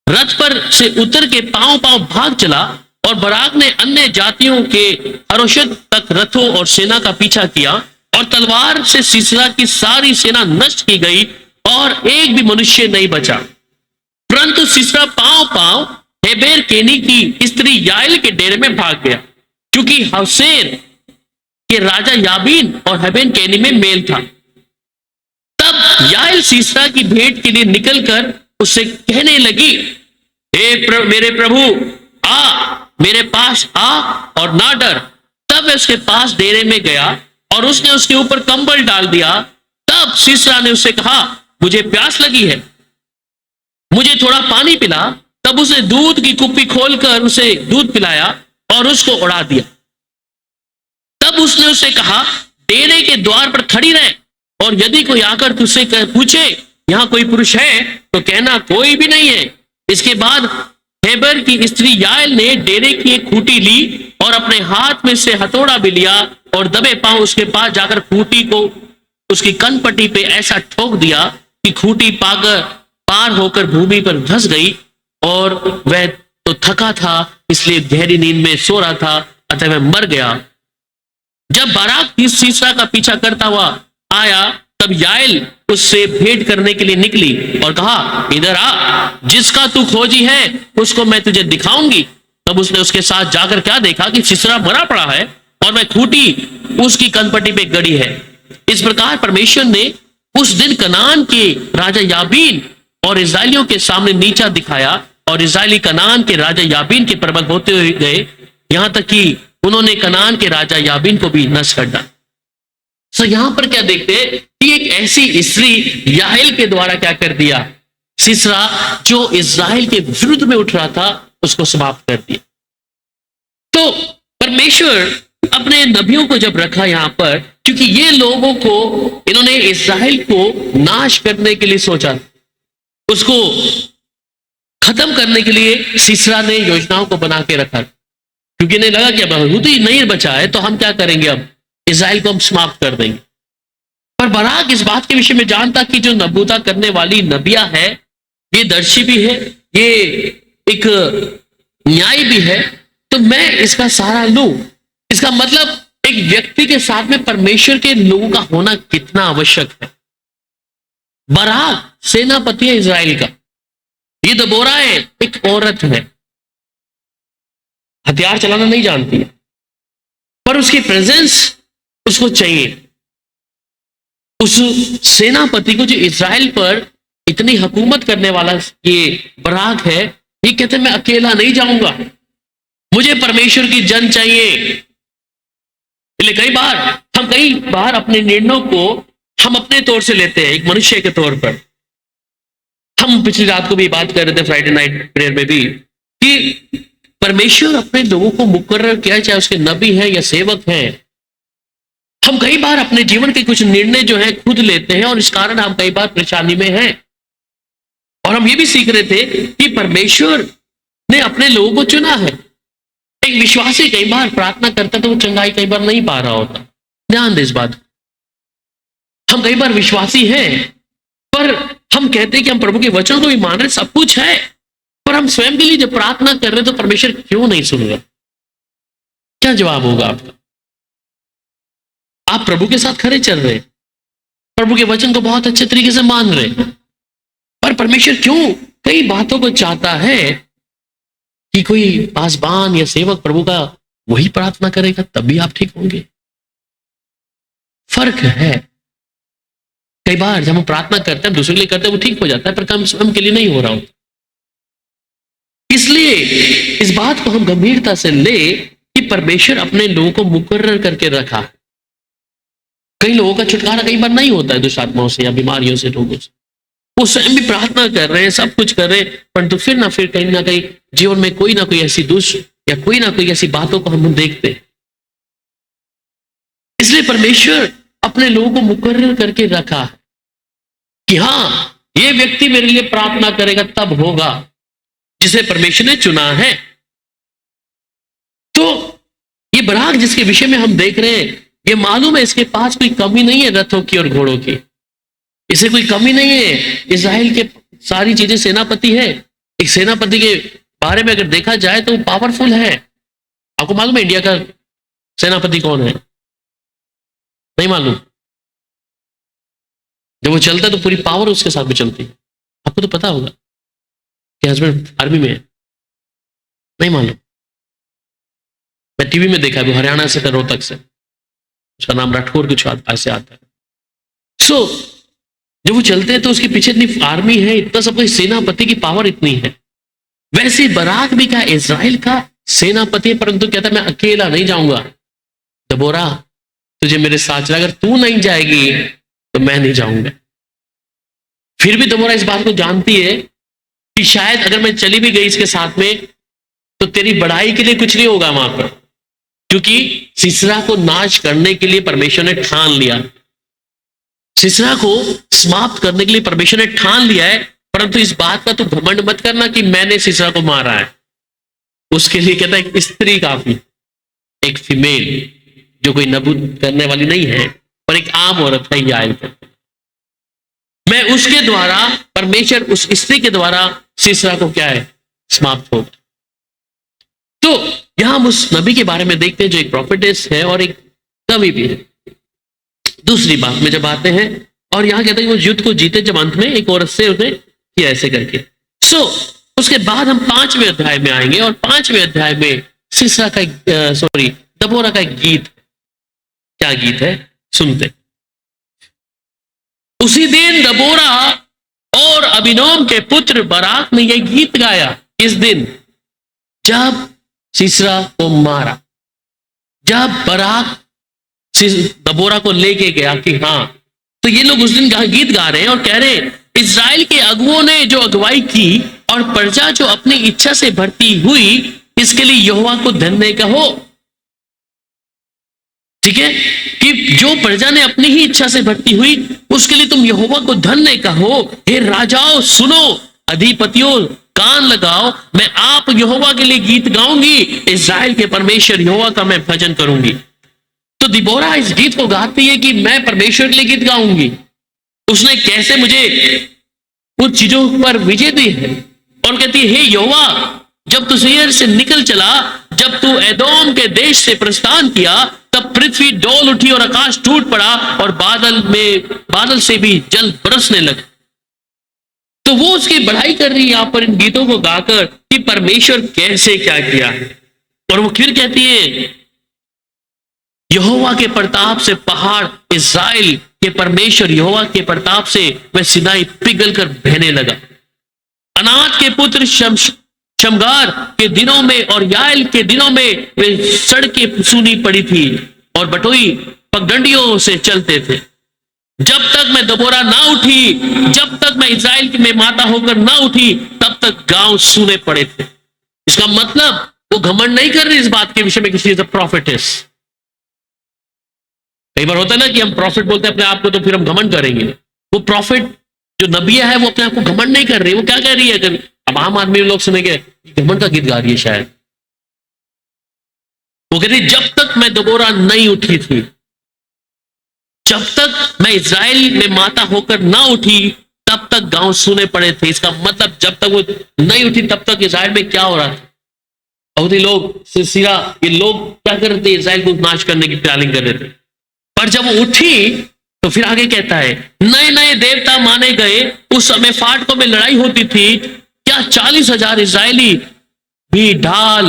रथ पर से उतर के पांव पांव भाग चला और बराक ने अन्य जातियों के हरोशत तक रथों और सेना का पीछा किया, और तलवार से सिसरा की सारी सेना नष्ट की गई और एक भी मनुष्य नहीं बचा। परंतु सिसरा पांव पांव हेबेर केनी की स्त्री याइल के डेरे में भाग गया, क्योंकि हवसेर के राजा याबीन और हेबेर केनी में मेल था। तब याइल सिसरा की भेंट के लिए निकलकर उससे कहने लगी, मेरे प्रभु आ, मेरे पास आ और ना डर। तब वह उसके पास डेरे में गया और उसने उसके ऊपर कंबल डाल दिया। तब सिसरा ने उससे कहा, मुझे प्यास लगी है, मुझे थोड़ा पानी पिला। तब उसने दूध की कुप्पी खोलकर उसे दूध पिलाया और उसको उड़ा दिया। तब उसने उसे कहा, डेरे के द्वार पर खड़ी रहे, और यदि कोई आकर तुझसे पूछे यहां कोई पुरुष है तो कहना कोई भी नहीं है। इसके बाद हेबर की स्त्री याइल ने डेरे की एक खूंटी ली और अपने हाथ में से हथौड़ा भी लिया और दबे पांव उसके पास जाकर खूंटी को उसकी कनपट्टी पे ऐसा ठोक दिया कि खूंटी पार होकर भूमि पर धंस गई। और वह तो थका था, इसलिए गहरी नींद में सो रहा था, अतः वह मर गया। जब बाराक सिसरा का पीछा करता हुआ आया, तब याइल उससे भेंट करने के लिए निकली और कहा, इधर आ, जिसका तू खोजी है उसको मैं तुझे दिखाऊंगी। तब उसने उसके साथ जाकर क्या देखा कि सिसरा मरा पड़ा है और वह खूंटी उसकी कनपट्टी पे गड़ी है। इस प्रकार परमेश्वर ने उस दिन कनान के राजा याबीन और इस्राएलियों के सामने नीचा दिखाया, और इस्राएली कनान के राजा याबीन के प्रबल होते हुए गए, यहां तक कि उन्होंने कनान के राजा याबीन को भी नष्ट कर डाला। सो यहां पर क्या देखते हैं कि एक ऐसी स्त्री याइल के द्वारा क्या कर दिया, सिसरा जो इस्राएल के विरुद्ध में उठ रहा था उसको समाप्त कर दिया। तो परमेश्वर अपने नबियों को जब रखा यहां पर, क्योंकि ये लोगों को इन्होंने इस्राएल को नाश करने के लिए सोचा, उसको खत्म करने के लिए सिसरा ने योजनाओं को बना के रखा, क्योंकि इन्हें लगा कि अब यहूदी ही नहीं बचा है तो हम क्या करेंगे, अब इस्राएल को हम समाप्त कर देंगे। पर बराक इस बात के विषय में जानता कि जो नबूता करने वाली नबिया है, ये दर्शी भी है, ये एक न्याय भी है, तो मैं इसका सहारा लूं। इसका मतलब एक व्यक्ति के साथ में परमेश्वर के लोगों का होना कितना आवश्यक है। बराक सेनापति है इजराइल का, ये दबोरा है, एक औरत है, हथियार चलाना नहीं जानती है, पर उसकी प्रेजेंस उसको चाहिए। उस सेनापति को जो इजराइल पर इतनी हुकूमत करने वाला ये बराक है, ये कहते मैं अकेला नहीं जाऊंगा, मुझे परमेश्वर की जन चाहिए। इसलिए कई बार अपने निर्णयों को हम अपने तौर से लेते हैं, एक मनुष्य के तौर पर। हम पिछली रात को भी बात कर रहे थे फ्राइडे नाइट प्रेयर में भी, कि परमेश्वर अपने लोगों को मुकर्रर किया, चाहे उसके नबी हैं या सेवक हैं। हम कई बार अपने जीवन के कुछ निर्णय जो है खुद लेते हैं, और इस कारण हम कई बार परेशानी में हैं। और हम ये भी सीख रहे थे कि परमेश्वर ने अपने लोगों को चुना है। एक विश्वासी कई बार प्रार्थना करता तो वो चंगाई कई बार नहीं पा रहा होता, ध्यान दे इस बात। हम कई बार विश्वासी हैं, पर हम कहते हैं कि हम प्रभु के वचन को भी मान रहे, सब कुछ है, पर हम स्वयं के लिए जब प्रार्थना कर रहे तो परमेश्वर क्यों नहीं सुन रहा? क्या जवाब होगा आपका? आप प्रभु के साथ खड़े चल रहे, प्रभु के वचन को बहुत अच्छे तरीके से मान रहे, पर परमेश्वर क्यों कई बातों को चाहता है कि कोई पासबान या सेवक प्रभु का वही प्रार्थना करेगा तभी आप ठीक होंगे? फर्क है। कई बार जब हम प्रार्थना करते हैं दूसरे के लिए करते हैं वो ठीक हो जाता है, पर कम स्वयं के लिए नहीं हो रहा होता। इसलिए इस बात को हम गंभीरता से ले कि परमेश्वर अपने लोगों को मुकर्रर करके रखा। कई लोगों का छुटकारा कई बार नहीं होता है दुष्ट आत्माओं से या बीमारियों से, लोगों से। वो स्वयं भी प्रार्थना कर रहे हैं, सब कुछ कर रहे हैं, परंतु फिर ना फिर कहीं ना कहीं जीवन में कोई ना कोई ऐसी दुष्ट या कोई ना कोई ऐसी बातों को हम देखते हैं। इसलिए परमेश्वर अपने लोगों को मुकर्रर करके रखा है कि हाँ, ये व्यक्ति मेरे लिए प्रार्थना करेगा तब होगा, जिसे परमेश्वर ने चुना है। तो ये बराक जिसके विषय में हम देख रहे हैं, ये मालूम है इसके पास कोई कमी नहीं है रथों की और घोड़ों की, इसे कोई कमी नहीं है। इज़राइल के सारी चीजें सेनापति है। एक सेनापति के बारे में अगर देखा जाए तो वो पावरफुल है। आपको मालूम है इंडिया का सेनापति कौन है? नहीं मालूम? जब वो चलता है तो पूरी पावर उसके साथ में चलती है। आपको तो पता होगा कि हस्बैंड आर्मी में है। नहीं मालूम? मैं टीवी में देखा है, वो हरियाणा से था, रोहतक से, उसका नाम राठौर कुछ ऐसे आता है। सो जब वो चलते हैं तो उसके पीछे इतनी आर्मी है, इतना सब कुछ, सेनापति की पावर इतनी है। वैसे बराक भी क्या इज़राइल का सेनापति है, परंतु कहता मैं अकेला नहीं जाऊंगा। दबोरा तुझे मेरे साथ चला, अगर तू नहीं जाएगी तो मैं नहीं जाऊंगा। फिर भी दबोरा इस बात को जानती है कि शायद अगर मैं चली भी गई इसके साथ में तो तेरी बढ़ाई के लिए कुछ नहीं होगा वहां पर, क्योंकि सिसरा को नाश करने के लिए परमेश्वर ने ठान लिया। सिसरा को समाप्त करने के लिए परमेश्वर ने ठान लिया है, परंतु इस बात का तो घमंड मत करना कि मैंने सिसरा को मारा है। उसके लिए कहता है एक स्त्री काफी, एक फीमेल जो कोई नबूद करने वाली नहीं है, पर एक आम औरत है याएल। मैं उसके द्वारा, परमेश्वर उस स्त्री के द्वारा सिसरा को क्या है, समाप्त होगा। तो यहां हम उस नबी के बारे में देखते हैं जो एक प्रोफेटेस है और एक कवि भी है। दूसरी बात में जब आते हैं और यहां कहते हैं वो युद्ध को जीते जब अंत में एक औरत से उसने किया ऐसे करके। उसके बाद हम 5वें अध्याय में आएंगे और 5वें अध्याय में सिसरा का दबोरा का एक गीत। क्या गीत है सुनते। उसी दिन दबोरा और अबीनोम के पुत्र बराक ने यह गीत गाया। इस दिन जब सिसरा को मारा, जब बराक दबोरा को लेके गया कि हाँ, तो ये लोग उस दिन गीत गा रहे हैं और कह रहे हैं इज़राइल के अगुओं ने जो अगुवाई की और प्रजा जो अपनी इच्छा से भरती हुई, इसके लिए यहोवा को धन्य कहो। ठीक है, कि जो प्रजा ने अपनी ही इच्छा से भरती हुई उसके लिए तुम यहोवा को धन्य कहो। हे राजाओं सुनो, अधिपतियों कान लगाओ, मैं आप यहोवा के लिए गीत गाऊंगी, इज़राइल के परमेश्वर यहोवा का मैं भजन करूंगी। तो दिबोरा इस गीत को गाती है कि मैं परमेश्वर के लिए गीत गाऊंगी, उसने कैसे मुझे उन चीजों पर विजय दी है। और कहती है हे यहोवा, जब तू सेईर से निकल चला, जब तू एदोम के देश से प्रस्थान किया, तब पृथ्वी डोल उठी और आकाश टूट पड़ा और बादल से भी जल बरसने लगा। तो वो उसकी बढ़ाई कर रही है यहां पर इन गीतों को गाकर कि परमेश्वर कैसे क्या किया है। और वो फिर कहती है यहोवा के प्रताप से पहाड़, इज़राइल के परमेश्वर यहोवा के प्रताप से वह सिनाई पिघल कर बहने लगा। अनात के पुत्र शमगार के दिनों में और याएल के दिनों में वे सड़कें सूनी पड़ी थी और बटोई पगडंडियों से चलते थे। जब तक मैं दबोरा ना उठी, जब तक मैं इज़राइल में माता होकर ना उठी, तब तक गांव सूने पड़े थे। इसका मतलब वो घमंड नहीं कर रही इस बात के विषय में किसी प्रॉफिटेस। कई बार होता है ना कि हम प्रॉफिट बोलते हैं अपने आप को तो फिर हम घमंड करेंगे। वो प्रॉफिट जो नबिया है वो अपने आप को घमंड नहीं कर रही। वो क्या कह रही है? अगर अब आम आदमी लोग सुनेंगे घमंड का गीत गा रही है शायद। वो कह रही जब तक मैं दबोरा नहीं उठी थी, जब तक मैं इज़राइल में माता होकर ना उठी, तब तक गांव सुने पड़े थे। इसका मतलब जब तक वो नहीं उठी तब तक इज़राइल में क्या हो रहा था? बहुत ही लोग सिसरा ये लोग क्या कर रहे थे? इज़राइल को नाश करने की प्लानिंग कर रहे थे। पर जब वो उठी तो फिर आगे कहता है नए नए देवता माने गए। उस समय फाटकों में लड़ाई होती थी। क्या 40,000 इज़राइली भी ढाल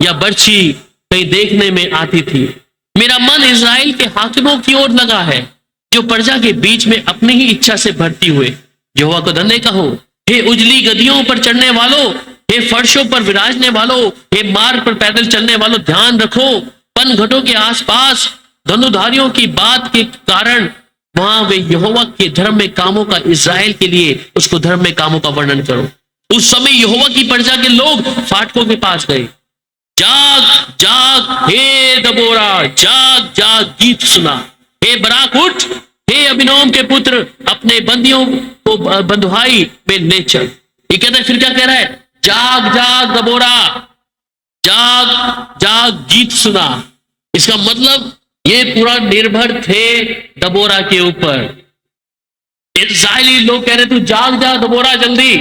या बर्छी कहीं देखने में आती थी। मेरा मन इज़राइल के हाकिमों की ओर लगा है, जो प्रजा के बीच में अपनी ही इच्छा से भरती हुए। यहोवा को धन्य कहो। हे उजली गदियों पर चढ़ने वालों, हे फर्शों पर विराजने वालों, हे मार्ग पर पैदल चलने वालों, ध्यान रखो पन घटों के आसपास धनुधारियों की बात के कारण वहां वे यहोवा के धर्म में कामों का, इज़राइल के लिए उसको धर्म में कामों का वर्णन करो। उस समय यहोवा की प्रजा के लोग फाटकों के पास गए। जाग जाग हे दबोरा, जाग जाग गीत सुना। हे बराक उठ, हे अभिनोम के पुत्र, अपने बंदियों को बंधुआई में ले चल। ये कहता है, फिर क्या कह रहा है, जाग जाग दबोरा, जाग जाग गीत सुना। इसका मतलब ये पूरा निर्भर थे दबोरा के ऊपर। इस्राएली लोग कह रहे, तू जाग जा दबोरा जल्दी,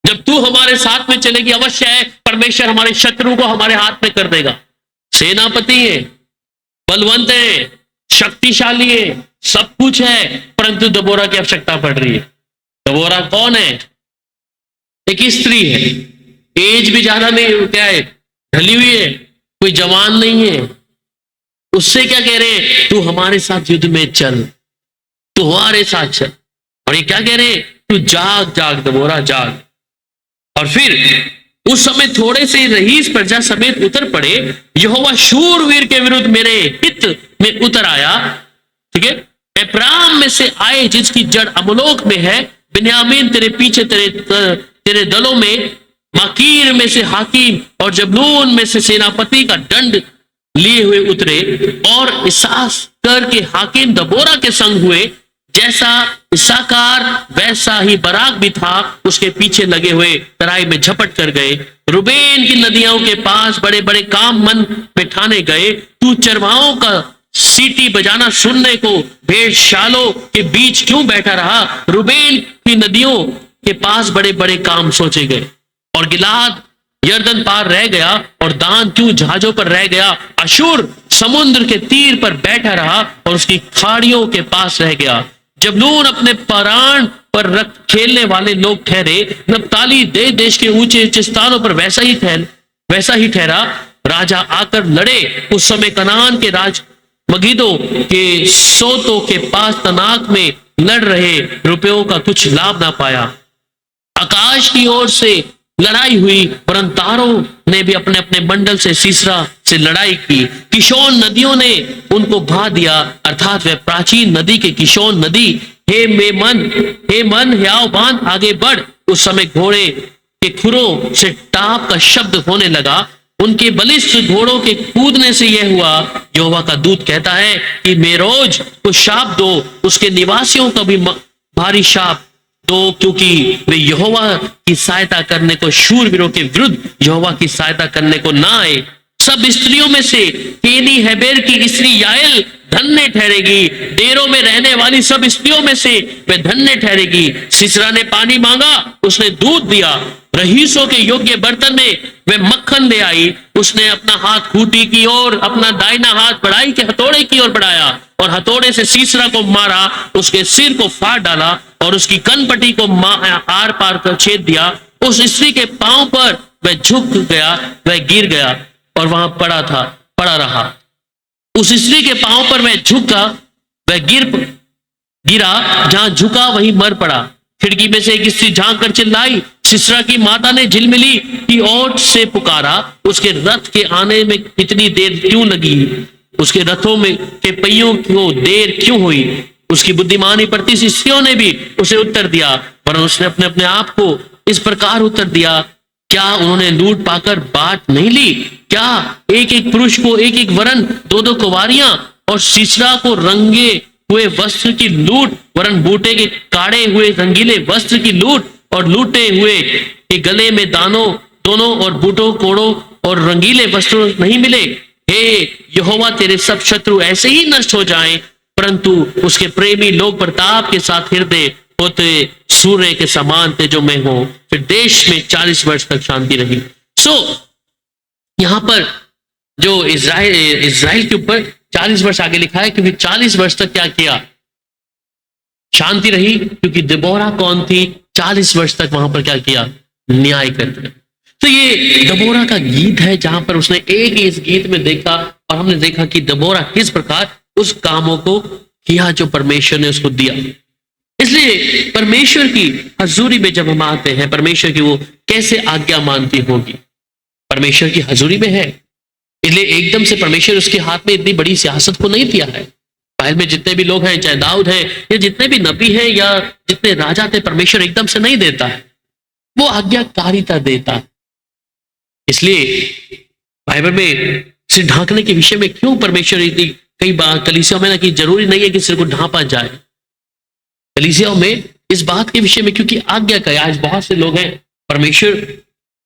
जब तू हमारे साथ में चलेगी अवश्य है परमेश्वर हमारे शत्रु को हमारे हाथ में कर देगा। सेनापति है, बलवंत है, शक्तिशाली है, सब कुछ है, परंतु दबोरा की आवश्यकता पड़ रही है। दबोरा कौन है? एक स्त्री है, एज भी ज्यादा नहीं, क्या है, ढली हुई है, कोई जवान नहीं है। उससे क्या कह रहे हैं, तू हमारे साथ युद्ध में चल, तू हमारे साथ चल। और ये क्या कह रहे हैं, तू जाग जाग दबोरा जाग। और फिर उस समय थोड़े से रईस प्रजा समेत उतर पड़े, यहोवा शूरवीर के विरुद्ध मेरे हित में उतर आया। ठीक है, एप्राम में से आए जिसकी जड़ अमलोक में है, बिन्यामीन तेरे पीछे, तेरे दलों में, माकीर में से हाकिम और जबलून में से सेनापति का दंड लिए हुए उतरे। और इस्साकार के हाकिम दबोरा के संग हुए, जैसा इस्साकार वैसा ही बराक भी था, उसके पीछे लगे हुए तराई में झपट कर गए। रुबेन की नदियों के पास बड़े बड़े काम मन में ठाने गए। तू चरवाहों का सीटी बजाना सुनने को भेड़शालों के बीच क्यों बैठा रहा? रुबेन की नदियों के पास बड़े बड़े काम सोचे गए। और गिलाद यर्दन पार रह गया, और दान क्यों जहाजों पर रह गया? अशूर समुद्र के तीर पर बैठा रहा और उसकी खाड़ियों के पास रह गया। जबलून अपने परान पर रख खेलने वाले लोग ठहरे। नप्ताली देश के ऊंचे ऊंचे स्थानों पर वैसा ही ठहरा। राजा आकर लड़े। उस समय कनान के राज मगिदो के सोतों के पास तनाक में लड़ रहे रुपयों का कुछ लाभ ना पाया। आकाश की ओर से लड़ाई हुई, परंतु तारों ने भी अपने अपने मंडल से सीसरा से लड़ाई की। किशोन नदियों ने उनको भा दिया, अर्थात वह प्राचीन नदी के किशोन नदी। हे मन ह्याव बांध, आगे बढ़। उस समय घोड़े के खुरों से टाप का शब्द होने लगा। उनके बलिष्ठ घोड़ों के कूदने से यह हुआ, यहोवा का दूत कहता है कि मेरोज को शाप दो, उसके निवासियों का भी भारी शाप दो, क्योंकि वे यहोवा की सहायता करने को, शूरवीरों के विरुद्ध यहोवा की सहायता करने को ना आए। सब स्त्रियों में से केनी हेबेर की स्त्री याएल धन्य ठहरेगी। डेरों में रहने वाली सब स्त्रियों में से वे धन्य ठहरेगी। सिसरा ने पानी मांगा, उसने दूध दिया। रहीसों के योग्य बर्तन में वे मक्खन ले आई। उसने अपना हाथ खूंटी की ओर, अपना दाहिना हाथ बढ़ाई के हथौड़े की ओर बढ़ाया, और हथौड़े से सीसरा को मारा, उसके सिर को फाड़ डाला और उसकी कनपटी को आर पार कर छेद दिया। उस स्त्री के पांव पर वह झुक गया, वह गिर गया और वहां पड़ा रहा। उस स्त्री के पांव पर वह झुका, वह गिरा, जहां झुका वहीं मर पड़ा। खिड़की में से एक स्त्री झांक कर चिल्लाई। सिसरा की माता ने झिलमिली की ओट से पुकारा, उसके रथ के आने में इतनी देर क्यों लगी? उसके रथों में के पहियों को देर क्यों हुई? उसकी बुद्धिमानी प्रति स्त्रियों ने भी उसे उत्तर दिया, पर उसने अपने अपने आप को इस प्रकार उत्तर दिया, क्या उन्होंने लूट पाकर बात नहीं ली? क्या एक एक पुरुष को एक एक वरन, दो दो कुंवारियां, और सिसरा को रंगे हुए वस्त्र की लूट, वरन बूटे के काढ़े हुए रंगीले वस्त्र की लूट, और लूटे हुए के गले में दानों दोनों और बूटों कोड़ों और रंगीले वस्त्र नहीं मिले? हे यहोवा, तेरे सब शत्रु ऐसे ही नष्ट हो जाएं, परंतु उसके प्रेमी लोग प्रताप के साथ हृदय होते सूर्य के समान तेजो में हो। फिर देश में 40 वर्ष तक शांति रही। यहां पर जो इज़राइल के ऊपर 40 वर्ष आगे लिखा है, क्योंकि 40 वर्ष तक क्या किया? शांति रही, क्योंकि दबोरा कौन थी? 40 वर्ष तक वहां पर क्या किया? न्याय करते। तो ये दबोरा का गीत है, जहां पर उसने एक ही इस गीत में देखा, और हमने देखा कि दबोरा किस प्रकार उस कामों को किया जो परमेश्वर ने उसको दिया। इसलिए परमेश्वर की हजूरी में जब हम आते हैं, परमेश्वर की वो कैसे आज्ञा मानती होगी? परमेश्वर की हजूरी में है, इसलिए एकदम से परमेश्वर उसके हाथ में इतनी बड़ी सियासत को नहीं दिया है। पहले में जितने भी लोग हैं, चाहे दाऊद है या जितने भी नबी हैं या जितने राजा थे, परमेश्वर एकदम से नहीं देता है, वो आज्ञाकारिता देता है। इसलिए बाइबल में सिर ढांकने के विषय में क्यों परमेश्वर इतनी कई बार कलीसियाओं में ना कि जरूरी नहीं है कि सिर को ढांपा जाए। कलीसियाओं में इस बात के विषय में क्योंकि आज्ञा का है, आज बहुत से लोग हैं परमेश्वर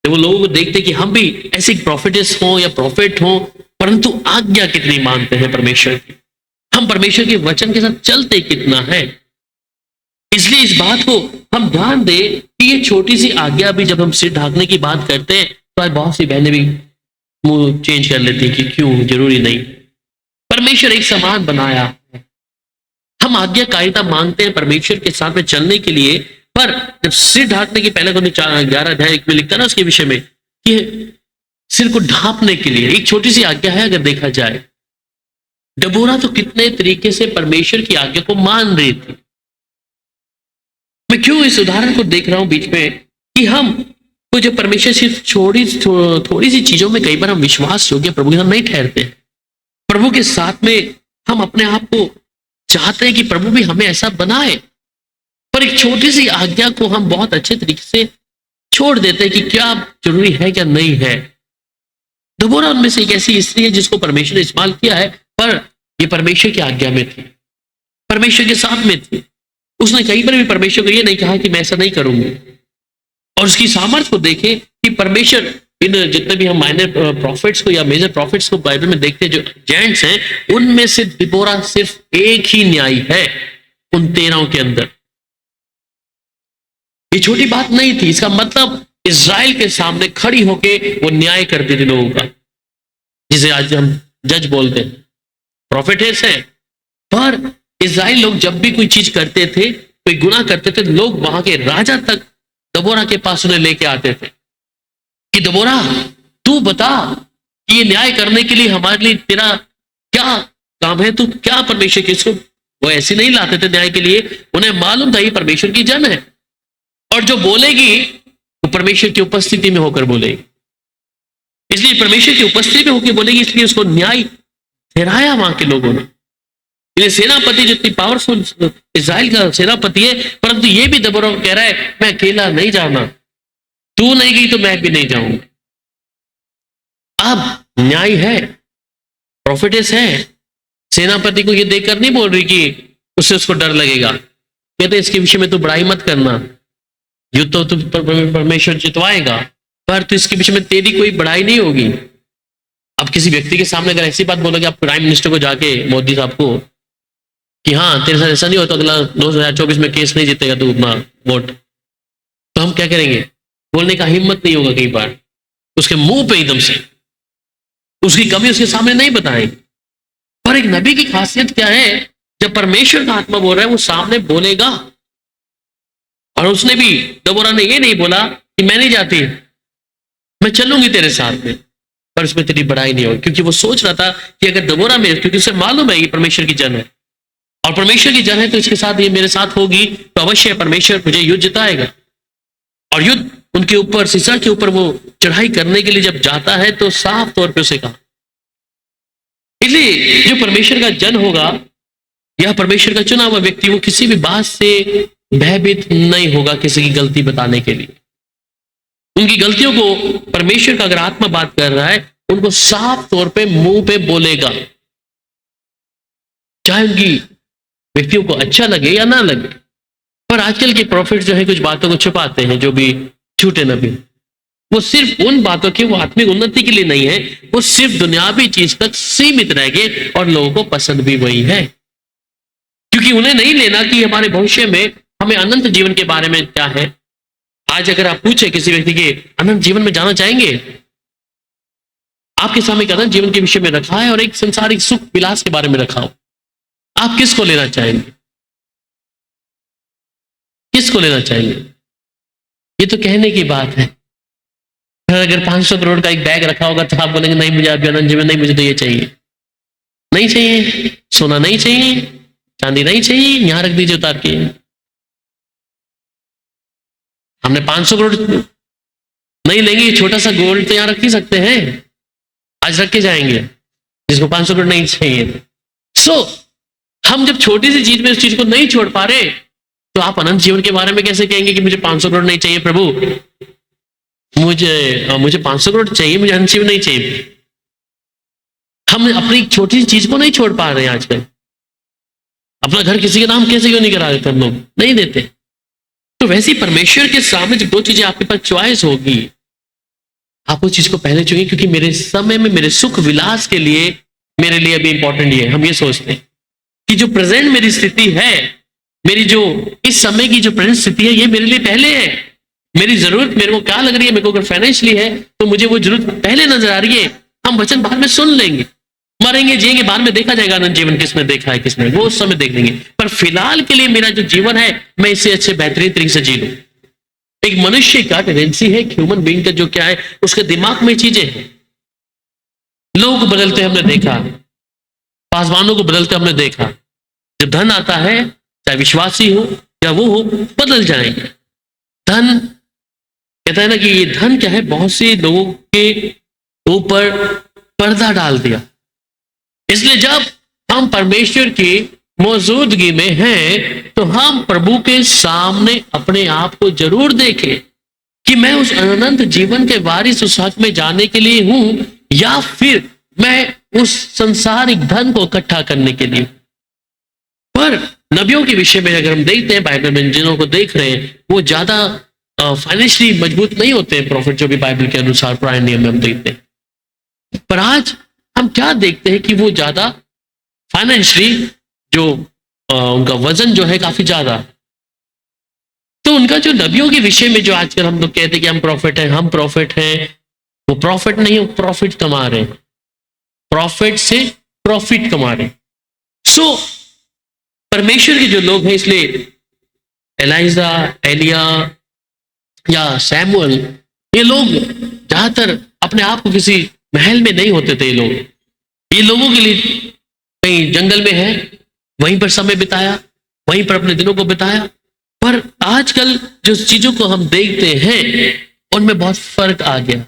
जब वो लोगों को देखते कि हम भी ऐसे प्रॉफिटेस हों या प्रॉफिट हों, परंतु आज्ञा कितनी मानते हैं परमेश्वर की, हम परमेश्वर के वचन के साथ चलते कितना है। इसलिए इस बात को हम ध्यान दें कि ये छोटी सी आज्ञा भी जब हम सिर ढांकने की बात करते हैं तो आज बहुत सी बहनें भी मुंह चेंज कर लेती हैं कि क्यों, जरूरी नहीं। परमेश्वर एक समान बनाया है, हम आज्ञाकारिता मांगते हैं परमेश्वर के साथ में चलने के लिए, पर जब सिर ढांकने की पहले 11 अध्याय में लिखता है ना उसके विषय में कि सिर को ढांपने के लिए एक छोटी सी आज्ञा है। अगर देखा जाए डबोरा तो कितने तरीके से परमेश्वर की आज्ञा को मान रही थी। मैं क्यों इस उदाहरण को देख रहा हूं बीच में कि हम को जब परमेश्वर सिर्फ थोड़ी सी चीजों में कई बार हम विश्वास योग्य प्रभु के साथ नहीं ठहरते, प्रभु के साथ में हम अपने आप को चाहते हैं कि प्रभु भी हमें ऐसा बनाए, पर एक छोटी सी आज्ञा को हम बहुत अच्छे तरीके से छोड़ देते हैं कि क्या जरूरी है क्या नहीं है। दबोरा उनमें से एक ऐसी स्त्री है जिसको परमेश्वर ने इस्तेमाल किया है, पर ये परमेश्वर की आज्ञा में थी, परमेश्वर के साथ में थी। उसने कहीं पर भी परमेश्वर को ये नहीं कहा कि मैं ऐसा नहीं करूंगी। और उसकी सामर्थ्य को देखें कि परमेश्वर इन जितने भी हम माइनर प्रॉफिट्स को या मेजर प्रॉफिट्स को बाइबल में देखते हैं, जो जेंट्स हैं, उनमें से दिबोरा सिर्फ एक ही न्यायी है उन 13 के अंदर। ये छोटी बात नहीं थी, इसका मतलब इज़राइल के सामने खड़ी होके वो न्याय करती थी लोगों का, जिसे आज हम जज बोलते हैं, प्रॉफिटेस है। पर इज़राइल लोग जब भी कोई चीज करते थे, कोई गुनाह करते थे, लोग वहां के राजा तक दबोरा के पास उन्हें लेके आते थे कि दबोरा तू बता कि ये न्याय करने के लिए हमारे लिए तेरा क्या काम है, तू क्या परमेश्वर की, इसको वो ऐसे नहीं लाते थे न्याय के लिए, उन्हें मालूम था ये परमेश्वर की जन है और जो बोलेगी वो परमेश्वर की उपस्थिति में होकर बोलेगी। इसलिए परमेश्वर की उपस्थिति में होकर बोलेगी, इसलिए उसको न्याय ठहराया वहां के लोगों ने। ये सेनापति जितनी पावरफुल इज़राइल का सेनापति है, परंतु ये भी दबोरा को कह रहा है मैं अकेला नहीं जाना, तू नहीं गई तो मैं भी नहीं जाऊंगा। अब न्याय है, प्रॉफिटेस है, सेनापति को ये देखकर नहीं बोल रही कि उससे उसको डर लगेगा, कहते इसके विषय में तू बड़ाई मत करना, युद्ध तो तू परमेश्वर जितवाएगा, पर तो इसके विषय में तेरी कोई बड़ाई नहीं होगी। अब किसी व्यक्ति के सामने अगर ऐसी बात बोलोगे आप प्राइम मिनिस्टर को जाके, मोदी साहब को, कि हाँ तेरे साथ ऐसा नहीं होता, अगला 2024 में केस नहीं जीतेगा तू अपना वोट, तो हम क्या करेंगे? बोलने का हिम्मत नहीं होगा कई बार, उसके मुंह पे एकदम से उसकी कमी उसके सामने नहीं बताएंगे। पर एक नबी की खासियत क्या है, जब परमेश्वर का आत्मा बोल रहा है वो सामने बोलेगा। और उसने भी, दबोरा ने ये नहीं बोला कि मैं नहीं जाती, मैं चलूंगी तेरे साथ में, पर उसमें तेरी बड़ाई नहीं होगी, क्योंकि वो सोच रहा था कि अगर दबोरा में, क्योंकि उसे मालूम है ये परमेश्वर की जन है और परमेश्वर की जन है तो इसके साथ ये मेरे साथ होगी तो अवश्य परमेश्वर मुझे युद्ध जिताएगा। और युद्ध उनके ऊपर, सीसा के ऊपर वो चढ़ाई करने के लिए जब जाता है तो साफ तौर पे उसे कहा। इसलिए जो परमेश्वर का जन होगा या परमेश्वर का चुना हुआ व्यक्ति, वो किसी भी बात से भयभीत नहीं होगा किसी की गलती बताने के लिए। उनकी गलतियों को परमेश्वर का अगर आत्मा बात कर रहा है, उनको साफ तौर पे मुंह पे बोलेगा, चाहे उनकी व्यक्तियों को अच्छा लगे या ना लगे। पर आजकल के प्रॉफिट जो है कुछ बातों को छुपाते हैं, जो भी झूठे नबी, वो सिर्फ उन बातों की वो आत्मिक उन्नति के लिए नहीं है, वो सिर्फ दुनियावी चीज तक सीमित रह गए और लोगों को पसंद भी वही है, क्योंकि उन्हें नहीं लेना कि हमारे भविष्य में हमें अनंत जीवन के बारे में क्या है। आज अगर आप पूछे किसी व्यक्ति के अनंत जीवन में जाना चाहेंगे, आपके सामने एक अनंत जीवन के विषय में रखा है और एक संसारिक सुख विलास के बारे में रखा हो, आप किसको लेना चाहेंगे? किसको लेना चाहेंगे? ये तो कहने की बात है। अगर 500 करोड़ का एक बैग रखा होगा तो आप बोलेंगे नहीं मुझे अभी अनंत जीवन नहीं, मुझे तो ये चाहिए। नहीं चाहिए, सोना नहीं चाहिए, चांदी नहीं चाहिए, यहां रख दीजिए उतार के। हमने 500 करोड़ नहीं लेंगे, छोटा सा गोल्ड तो यहां रख ही सकते हैं, आज रख के जाएंगे जिसको 500 करोड़ नहीं चाहिए। सो हम जब छोटी सी चीज में उस चीज को नहीं छोड़ पा रहे, तो आप अनंत जीवन के बारे में कैसे कहेंगे कि मुझे 500 करोड़ नहीं चाहिए प्रभु, मुझे 500 करोड़ चाहिए, मुझे अनंत जीवन नहीं चाहिए। हम अपनी छोटी सी चीज को नहीं छोड़ पा रहे हैं आजकल। अपना घर किसी के नाम कैसे क्यों नहीं करा देते हम लोग, नहीं देते। तो वैसे ही परमेश्वर के सामने जब दो चीजें आपके पास चॉइस होगी, आप उस चीज को पहले चुनिए, क्योंकि मेरे समय में मेरे सुख विलास के लिए मेरे लिए अभी इंपॉर्टेंट ये है। हम ये सोचते हैं कि जो प्रेजेंट मेरी स्थिति है, मेरी जो इस समय की जो प्रेजेंट स्थिति है, ये मेरे लिए पहले है। मेरी जरूरत मेरे को क्या लग रही है, मेरे को अगर फाइनेंशियली है तो मुझे वो जरूरत पहले नजर आ रही है। हम वचन बाद में सुन लेंगे, मरेंगे जिएंगे बाद में देखा जाएगा अनंत जीवन किसने देखा है किसने, वो उस समय देख लेंगे। पर फिलहाल के लिए मेरा जो जीवन है, मैं इसे अच्छे बेहतरीन तरीके से जी लूं। एक मनुष्य का टेंडेंसी है, ह्यूमन बीइंग का जो क्या है, उसके दिमाग में चीजें हैं। लोगों को बदलते हमने देखा, पासवानों को बदलते हमने देखा। जब धन आता है, चाहे विश्वासी हो या वो हो, बदल जाएंगे। धन कहता है ना कि ये धन क्या है, बहुत से लोगों के ऊपर पर्दा डाल दिया। इसलिए जब हम परमेश्वर की मौजूदगी में हैं, तो हम प्रभु के सामने अपने आप को जरूर देखें कि मैं उस अनंत जीवन के वारिस उस हक में जाने के लिए हूं, या फिर मैं उस संसारिक धन को इकट्ठा करने के लिए। पर नबियों के विषय में अगर हम देखते हैं, बाइबल में जिन्हों को देख रहे हैं, वो ज्यादा फाइनेंशियली मजबूत नहीं होते हैं प्रॉफिट, जो भी बाइबल के अनुसार पुराने नियम में हम देखते हैं। पर आज हम क्या देखते हैं कि वो ज्यादा फाइनेंशियली जो उनका वजन जो है काफी ज्यादा। तो उनका जो नबियों के विषय में जो आजकल हम लोग कहते हैं कि हम प्रॉफिट हैं, हम प्रॉफिट हैं, वो प्रॉफिट नहीं, वो प्रॉफिट कमा रहे हैं, प्रॉफिट से प्रॉफिट कमा रहे हैं। सो परमेश्वर के जो लोग हैं, इसलिए एलाइजा, एलिया या सैमुअल, ये लोग ज्यादातर अपने आप को किसी महल में नहीं होते थे। ये लोगों के लिए कहीं जंगल में है, वहीं पर समय बिताया, वहीं पर अपने दिनों को बिताया। पर आजकल जो चीजों को हम देखते हैं, उनमें बहुत फर्क आ गया,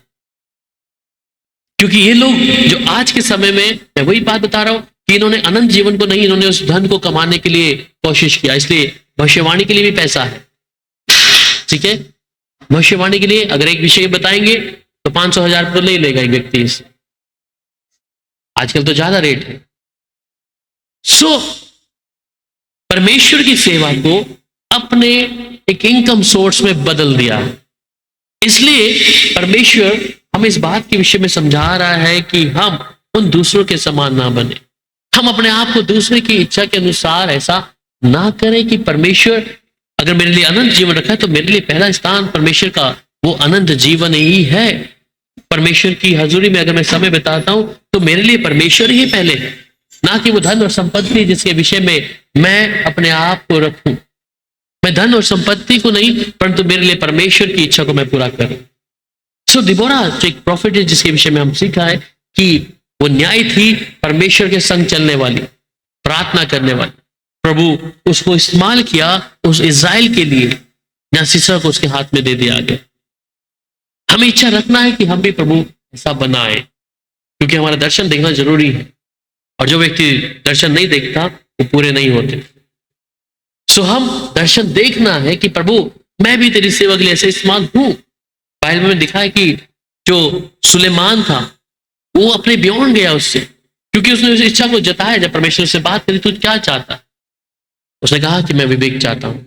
क्योंकि ये लोग जो आज के समय में, मैं वही बात बता रहा हूं कि इन्होंने अनंत जीवन को नहीं, इन्होंने उस धन को कमाने के लिए कोशिश किया। इसलिए भविष्यवाणी के लिए भी पैसा है, ठीक है। भविष्यवाणी के लिए अगर एक विषय बताएंगे तो 500,000 तो ले लेगा एक व्यक्ति इससे, आजकल तो ज्यादा रेट है। सो परमेश्वर की सेवा को अपने एक इनकम सोर्स में बदल दिया। इसलिए परमेश्वर हमें इस बात के विषय में समझा रहा है कि हम उन दूसरों के समान ना बने। हम अपने आप को दूसरे की इच्छा के अनुसार ऐसा ना करें कि परमेश्वर अगर मेरे लिए अनंत जीवन रखा है, तो मेरे लिए पहला स्थान परमेश्वर का वो अनंत जीवन ही है। परमेश्वर की हजूरी में अगर मैं समय बिताता हूं, तो मेरे लिए परमेश्वर ही पहले है, ना कि वो धन और संपत्ति जिसके विषय में मैं अपने आप को रखूं। मैं धन और संपत्ति को नहीं, परंतु मेरे लिए परमेश्वर की इच्छा को मैं पूरा करूं। सो दिबोरा जो एक प्रॉफिट है, जिसके विषय में हम सीखा है कि वो न्याय थी, परमेश्वर के संग चलने वाली, प्रार्थना करने वाली। प्रभु उसको इस्तेमाल किया उस इज़राइल के लिए, जहां सीसरा को उसके हाथ में दे दिया गया। हमें इच्छा रखना है कि हम भी प्रभु ऐसा बनाए, क्योंकि हमारा दर्शन देखना जरूरी है, और जो व्यक्ति दर्शन नहीं देखता वो पूरे नहीं होते। सो हम दर्शन देखना है कि प्रभु मैं भी तेरी सेवा के लिए ऐसे इस्तेमाल हूं। बाइबल में दिखा है कि जो सुलेमान था, वो अपने बियॉन्ड गया उससे, क्योंकि उसने उस इच्छा को जताया। जब परमेश्वर से बात करी, तू क्या चाहता? उसने कहा कि मैं विवेक चाहता हूं।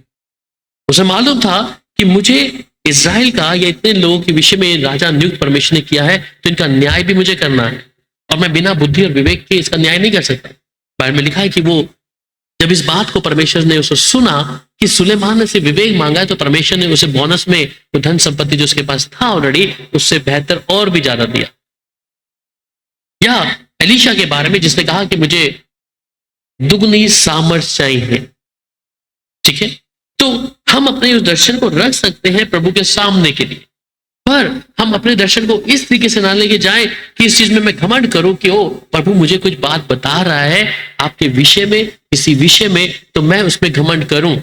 उसे मालूम था कि मुझे इज़राइल का या इतने लोगों के विषय में राजा नियुक्त परमेश्वर ने किया है, तो इनका न्याय भी मुझे करना है, और मैं बिना बुद्धि और विवेक के इसका न्याय नहीं कर सकता। बाइबल में लिखा है कि वो जब इस बात को परमेश्वर ने उसे सुना कि सुलेमान ने से विवेक मांगा है, तो परमेश्वर ने उसे बोनस में वो धन संपत्ति जो उसके पास था ऑलरेडी, उससे बेहतर और भी ज्यादा दिया। या एलीशा के बारे में, जिसने कहा कि मुझे दुगनी सामर्थ चाहिए, ठीक है। तो हम अपने उस दर्शन को रख सकते हैं प्रभु के सामने के लिए, पर हम अपने दर्शन को इस तरीके से ना लेके जाएं कि इस चीज में मैं घमंड करूं कि ओ प्रभु मुझे कुछ बात बता रहा है आपके विषय में, किसी विषय में, तो मैं उसमें घमंड करूं।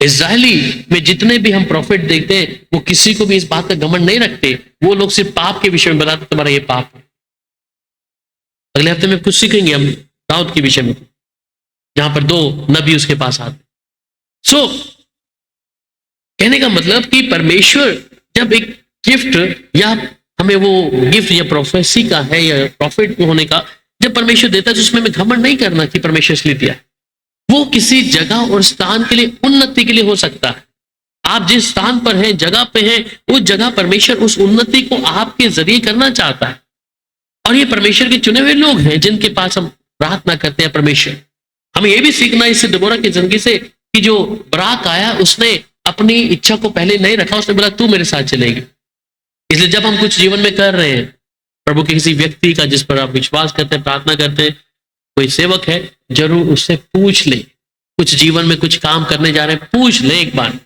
इज़राइली में जितने भी हम प्रॉफिट देखते हैं, वो किसी को भी इस बात का घमंड नहीं रखते। वो लोग सिर्फ पाप के विषय में बताते, तुम्हारा ये पाप है। अगले हफ्ते में कुछ सीखेंगे हम दाऊद के विषय में, जहां पर 2 नबी उसके पास आते। सो कहने का मतलब कि परमेश्वर जब एक गिफ्ट या हमें वो गिफ्ट या प्रोफेसी का है या प्रॉफिट होने का, जब परमेश्वर देता है तो उसमें हमें घमंड नहीं करना कि परमेश्वर इसलिए दिया। वो किसी जगह और स्थान के लिए, उन्नति के लिए हो सकता है। आप जिस स्थान पर हैं, जगह पे हैं, उस जगह परमेश्वर उस उन्नति को आपके जरिए करना चाहता है। और ये परमेश्वर के चुने हुए लोग हैं जिनके पास हम प्रार्थना करते हैं परमेश्वर। हमें ये भी सीखना है इससे दिबोरा की जिंदगी से कि जो बराक आया उसने अपनी इच्छा को पहले नहीं रखा, उसने बोला तू मेरे साथ चलेगी। इसलिए जब हम कुछ जीवन में कर रहे हैं, प्रभु के किसी व्यक्ति का जिस पर आप विश्वास करते हैं, प्रार्थना करते हैं, कोई सेवक है, जरूर उससे पूछ ले। कुछ जीवन में कुछ काम करने जा रहे हैं, पूछ ले एक बार।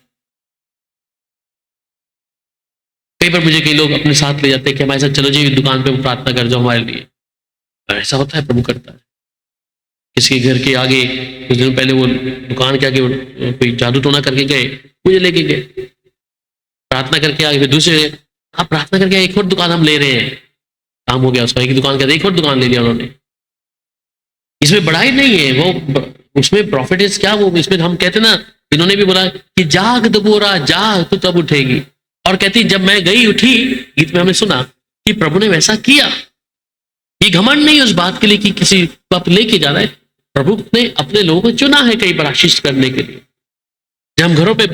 कई बार मुझे कई लोग अपने साथ ले जाते हैं कि हमारे साथ चलो जी दुकान पे प्रार्थना कर जाओ हमारे लिए। ऐसा होता है, प्रभु करता है। किसी के घर के आगे कुछ दिन पहले वो दुकान के आगे कोई जादू टोना करके गए, मुझे लेके गए, प्रार्थना करके आगे। फिर दूसरे आप प्रार्थना करके एक और दुकान हम ले रहे हैं, काम हो गया उसका, एक दुकान का एक और दुकान ले लिया उन्होंने। इसमें बड़ाई नहीं है, वो उसमें प्रॉफिट इज क्या, वो इसमें हम कहते ना, इन्होंने भी बोला कि जाग दबोरा जाग तो तब उठेगी। और कहती जब मैं गई उठी, गीत में हमने सुना कि प्रभु ने वैसा किया। ये घमंड नहीं उस बात के लिए कि किसी को आप लेके जा रहा है, प्रभु ने अपने लोगों को चुना है कई बार आशीष करने के लिए। जब हम घरों पे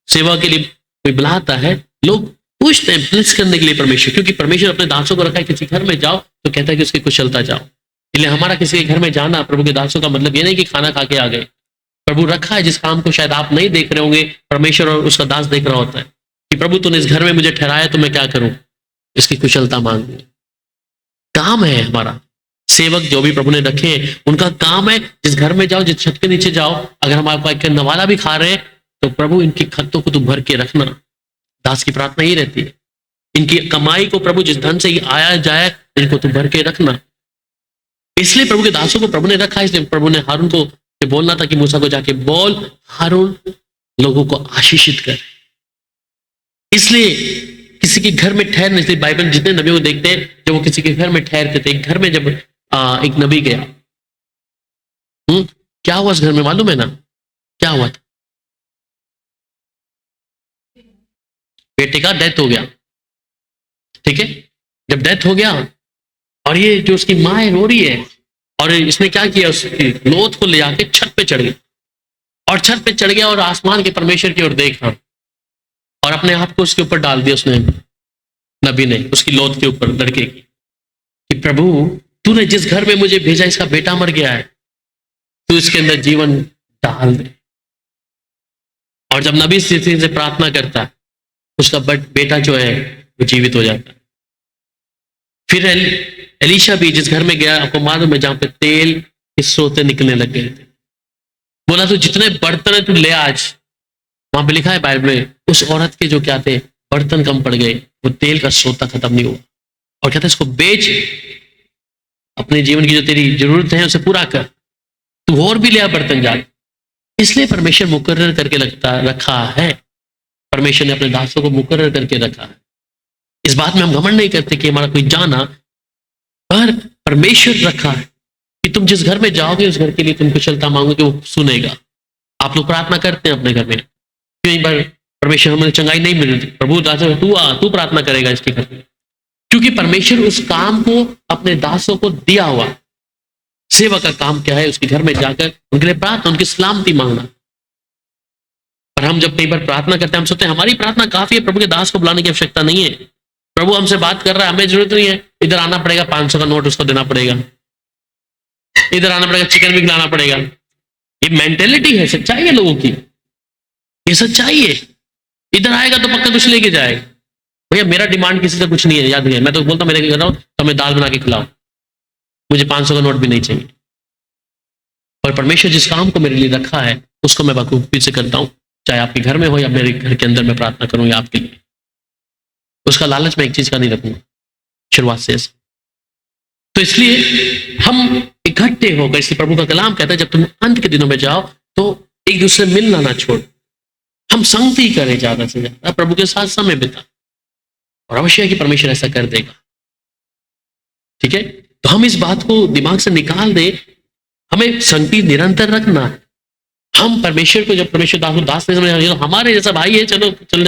सेवा के लिए कोई बुलाता है, लोग पूछते हैं ब्लेस करने के लिए परमेश्वर, क्योंकि परमेश्वर अपने दासों को रखा है किसी घर में जाओ तो कहता है कि उसकी कुशलता जाओ। इसलिए हमारा किसी के घर में जाना प्रभु के दासों का मतलब ये नहीं कि खाना खा के आ गए। प्रभु रखा है जिस काम को शायद आप नहीं देख रहे होंगे, परमेश्वर और उसका दास देख रहा होता है कि प्रभु तूने इस घर में मुझे ठहराया तो मैं क्या करूं, इसकी कुशलता मांगू। काम है हमारा, सेवक जो भी प्रभु ने रखे हैं उनका काम है, जिस घर में जाओ, जिस छत के नीचे जाओ, अगर हम आपका नवाला भी खा रहे हैं तो प्रभु इनकी खत्तों को तो भर के रखना। दास की प्रार्थना ही रहती है, इनकी कमाई को प्रभु जिस धन से आया जाए इनको तो भर के रखना। इसलिए प्रभु के दासों को प्रभु ने रखा, इसलिए प्रभु ने हारून को बोलना था कि मूसा को जाके बोल हारून लोगों को आशीषित कर। इसलिए किसी के घर में ठहरने, इसलिए बाइबल जितने नबियों को देखते हैं जब वो किसी के घर में ठहरते थे, एक घर में जब एक नबी गया, क्या हुआ उस घर में मालूम है ना, क्या हुआ था? बेटे का डेथ हो गया, ठीक है। जब डेथ हो गया और ये जो उसकी माँ है रो रही है, और इसने क्या किया, उसकी लोथ को ले आके छत पे चढ़ गया, और छत पे चढ़ गया और आसमान के परमेश्वर की ओर देखा और अपने आप को उसके ऊपर डाल दिया उसने, नबी ने उसकी लोथ के ऊपर लड़के की, कि प्रभु तूने जिस घर में मुझे भेजा इसका बेटा मर गया है, तू इसके अंदर जीवन डाल दे। और जब नबी से प्रार्थना करता है उसका बेटा जो है वो जीवित हो जाता है। फिर एलीशा भी जिस घर में गया, आपको मालूम है, जहां पे तेल के सोते निकलने लग गए थे, बोला तो जितने बर्तन है तू ले आज। वहां पे लिखा है बाइबल में, उस औरत के जो क्या थे बर्तन कम पड़ गए, वो तेल का सोता खत्म नहीं हुआ, और कहते इसको बेच, अपने जीवन की जो तेरी जरूरत है उसे पूरा कर, तू और भी ले आ बर्तन जा। इसलिए परमेश्वर मुकर्रर करके रखा है, परमेश्वर ने अपने दासों को मुकर्रर करके रखा है। इस बात में हम घमंड नहीं करते कि हमारा कोई जाना, पर परमेश्वर रखा है कि तुम जिस घर में जाओगे उस घर के लिए तुम कुशलता मांगोगे, वो सुनेगा। आप लोग प्रार्थना करते हैं अपने घर में, कई बार परमेश्वर हमें चंगाई नहीं मिल रही, प्रभु दास तू प्रार्थना करेगा इसके घर में, क्योंकि परमेश्वर उस काम को अपने दासों को दिया हुआ। सेवा का काम क्या है, उसके घर में जाकर उनके लिए प्रार्थना, उनकी सलामती मांगना। और हम जब कई बार प्रार्थना करते हैं हम सोचते हैं हमारी प्रार्थना काफी है, प्रभु के दास को बुलाने की आवश्यकता नहीं है। प्रभु हमसे बात कर रहा है, हमें जरूरत नहीं है इधर आना पड़ेगा, 500 का नोट उसको देना पड़ेगा, इधर आना पड़ेगा, चिकन भी खिलाना पड़ेगा। ये मेंटेलिटी है, सच्चाई है लोगों की, ये सच्चाई है। इधर आएगा तो पक्का कुछ लेके जाएगा। भैया मेरा डिमांड किसी से कुछ नहीं है, याद नहीं है, मैं तो बोलता मेरे घर आओ तो हमें दाल बना के खिलाओ, मुझे 500 का नोट भी नहीं चाहिए। और परमेश्वर जिस काम को मेरे लिए रखा है उसको मैं बखूबी से करता हूँ, चाहे आपके घर में हो या मेरे घर के अंदर मैं प्रार्थना करूँ या आपके लिए। उसका लालच मैं एक चीज का नहीं रखूंगा शुरुआत से। तो इसलिए हम इकट्ठे होकर, इसलिए प्रभु का कलाम कहता है जब तुम अंत के दिनों में जाओ तो एक दूसरे मिलना ना छोड़, हम संगति करें ज्यादा से ज्यादा, प्रभु के साथ समय बिता, और अवश्य है कि परमेश्वर ऐसा कर देगा। ठीक है, तो हम इस बात को दिमाग से निकाल दे, हमें संगति निरंतर रखना है। हम परमेश्वर को जब परमेश्वर दास ने समझा तो हमारे जैसा भाई है, चलो चल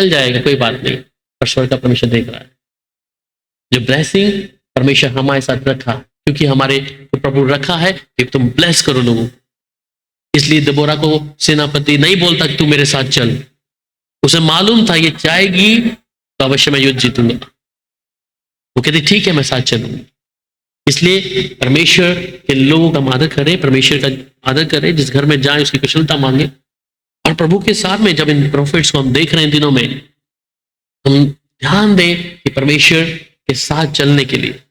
जाएगा कोई बात नहीं, पर स्वर्ग का परमेश्वर देख रहा है। जो ब्लेसिंग परमेश्वर हमारे साथ रखा, क्योंकि हमारे तो प्रभु रखा है कि तुम ब्लेस करो लोगों को। इसलिए दबोरा को सेनापति नहीं बोलता कि तू मेरे साथ चल, उसे मालूम था ये जाएगी तो अवश्य मैं युद्ध जीतूंगा। वो कहती ठीक है मैं साथ चलूंगी। इसलिए परमेश्वर के लोगों का आदर करें, परमेश्वर का आदर करें, जिस घर में जाए उसकी कुशलता मांगे। और प्रभु के साथ में जब इन प्रोफेट्स को हम देख रहे हैं दिनों में, हम ध्यान दें कि परमेश्वर के साथ चलने के लिए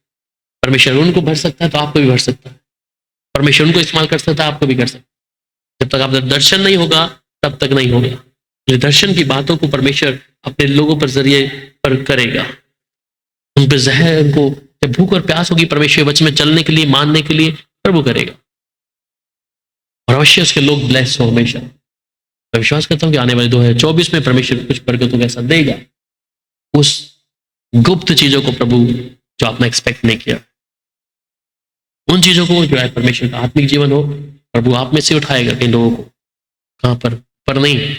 परमेश्वर उनको भर सकता है तो आपको भी भर सकता है, परमेश्वर उनको इस्तेमाल कर सकता है आपको भी कर सकता है। जब तक आपका दर्शन नहीं होगा तब तक नहीं होगा। ये दर्शन की बातों को परमेश्वर अपने लोगों पर जरिए पर करेगा। उन पर जहर, उनको जब भूख और प्यास होगी परमेश्वर वचन में चलने के लिए, मानने के लिए, प्रभु करेगा और अवश्य उसके लोग ब्लेस हो हमेशा। मैं विश्वास करता हूं कि आने वाले 2024 में परमेश्वर कुछ बरकतों का ऐसा देगा, उस गुप्त चीजों को प्रभु जो आपने एक्सपेक्ट नहीं किया, उन चीजों को जो है परमेश्वर का आत्मिक जीवन हो, प्रभु आप में से उठाएगा कई लोगों को। कहां पर नहीं,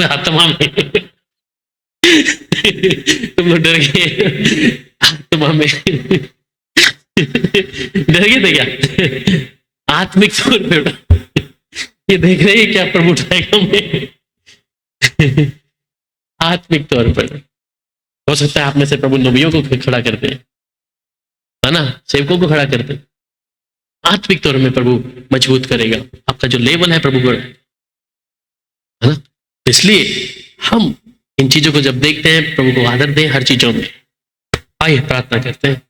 आत्मा में। तुम लोग डर गए आत्मा में, डर गए थे क्या? आत्मिक तौर पे उठा, ये देख रहे हैं क्या प्रभु उठाएगा हमें। आत्मिक तौर पर हो सकता है आप में से प्रभु नबियों को खड़ा करते हैं, है ना, सेवकों को खड़ा करते हैं। आत्मिक तौर में प्रभु मजबूत करेगा आपका जो लेवल है प्रभु को, है ना। इसलिए हम इन चीजों को जब देखते हैं प्रभु को आदर दें हर चीजों में। आइए प्रार्थना करते हैं।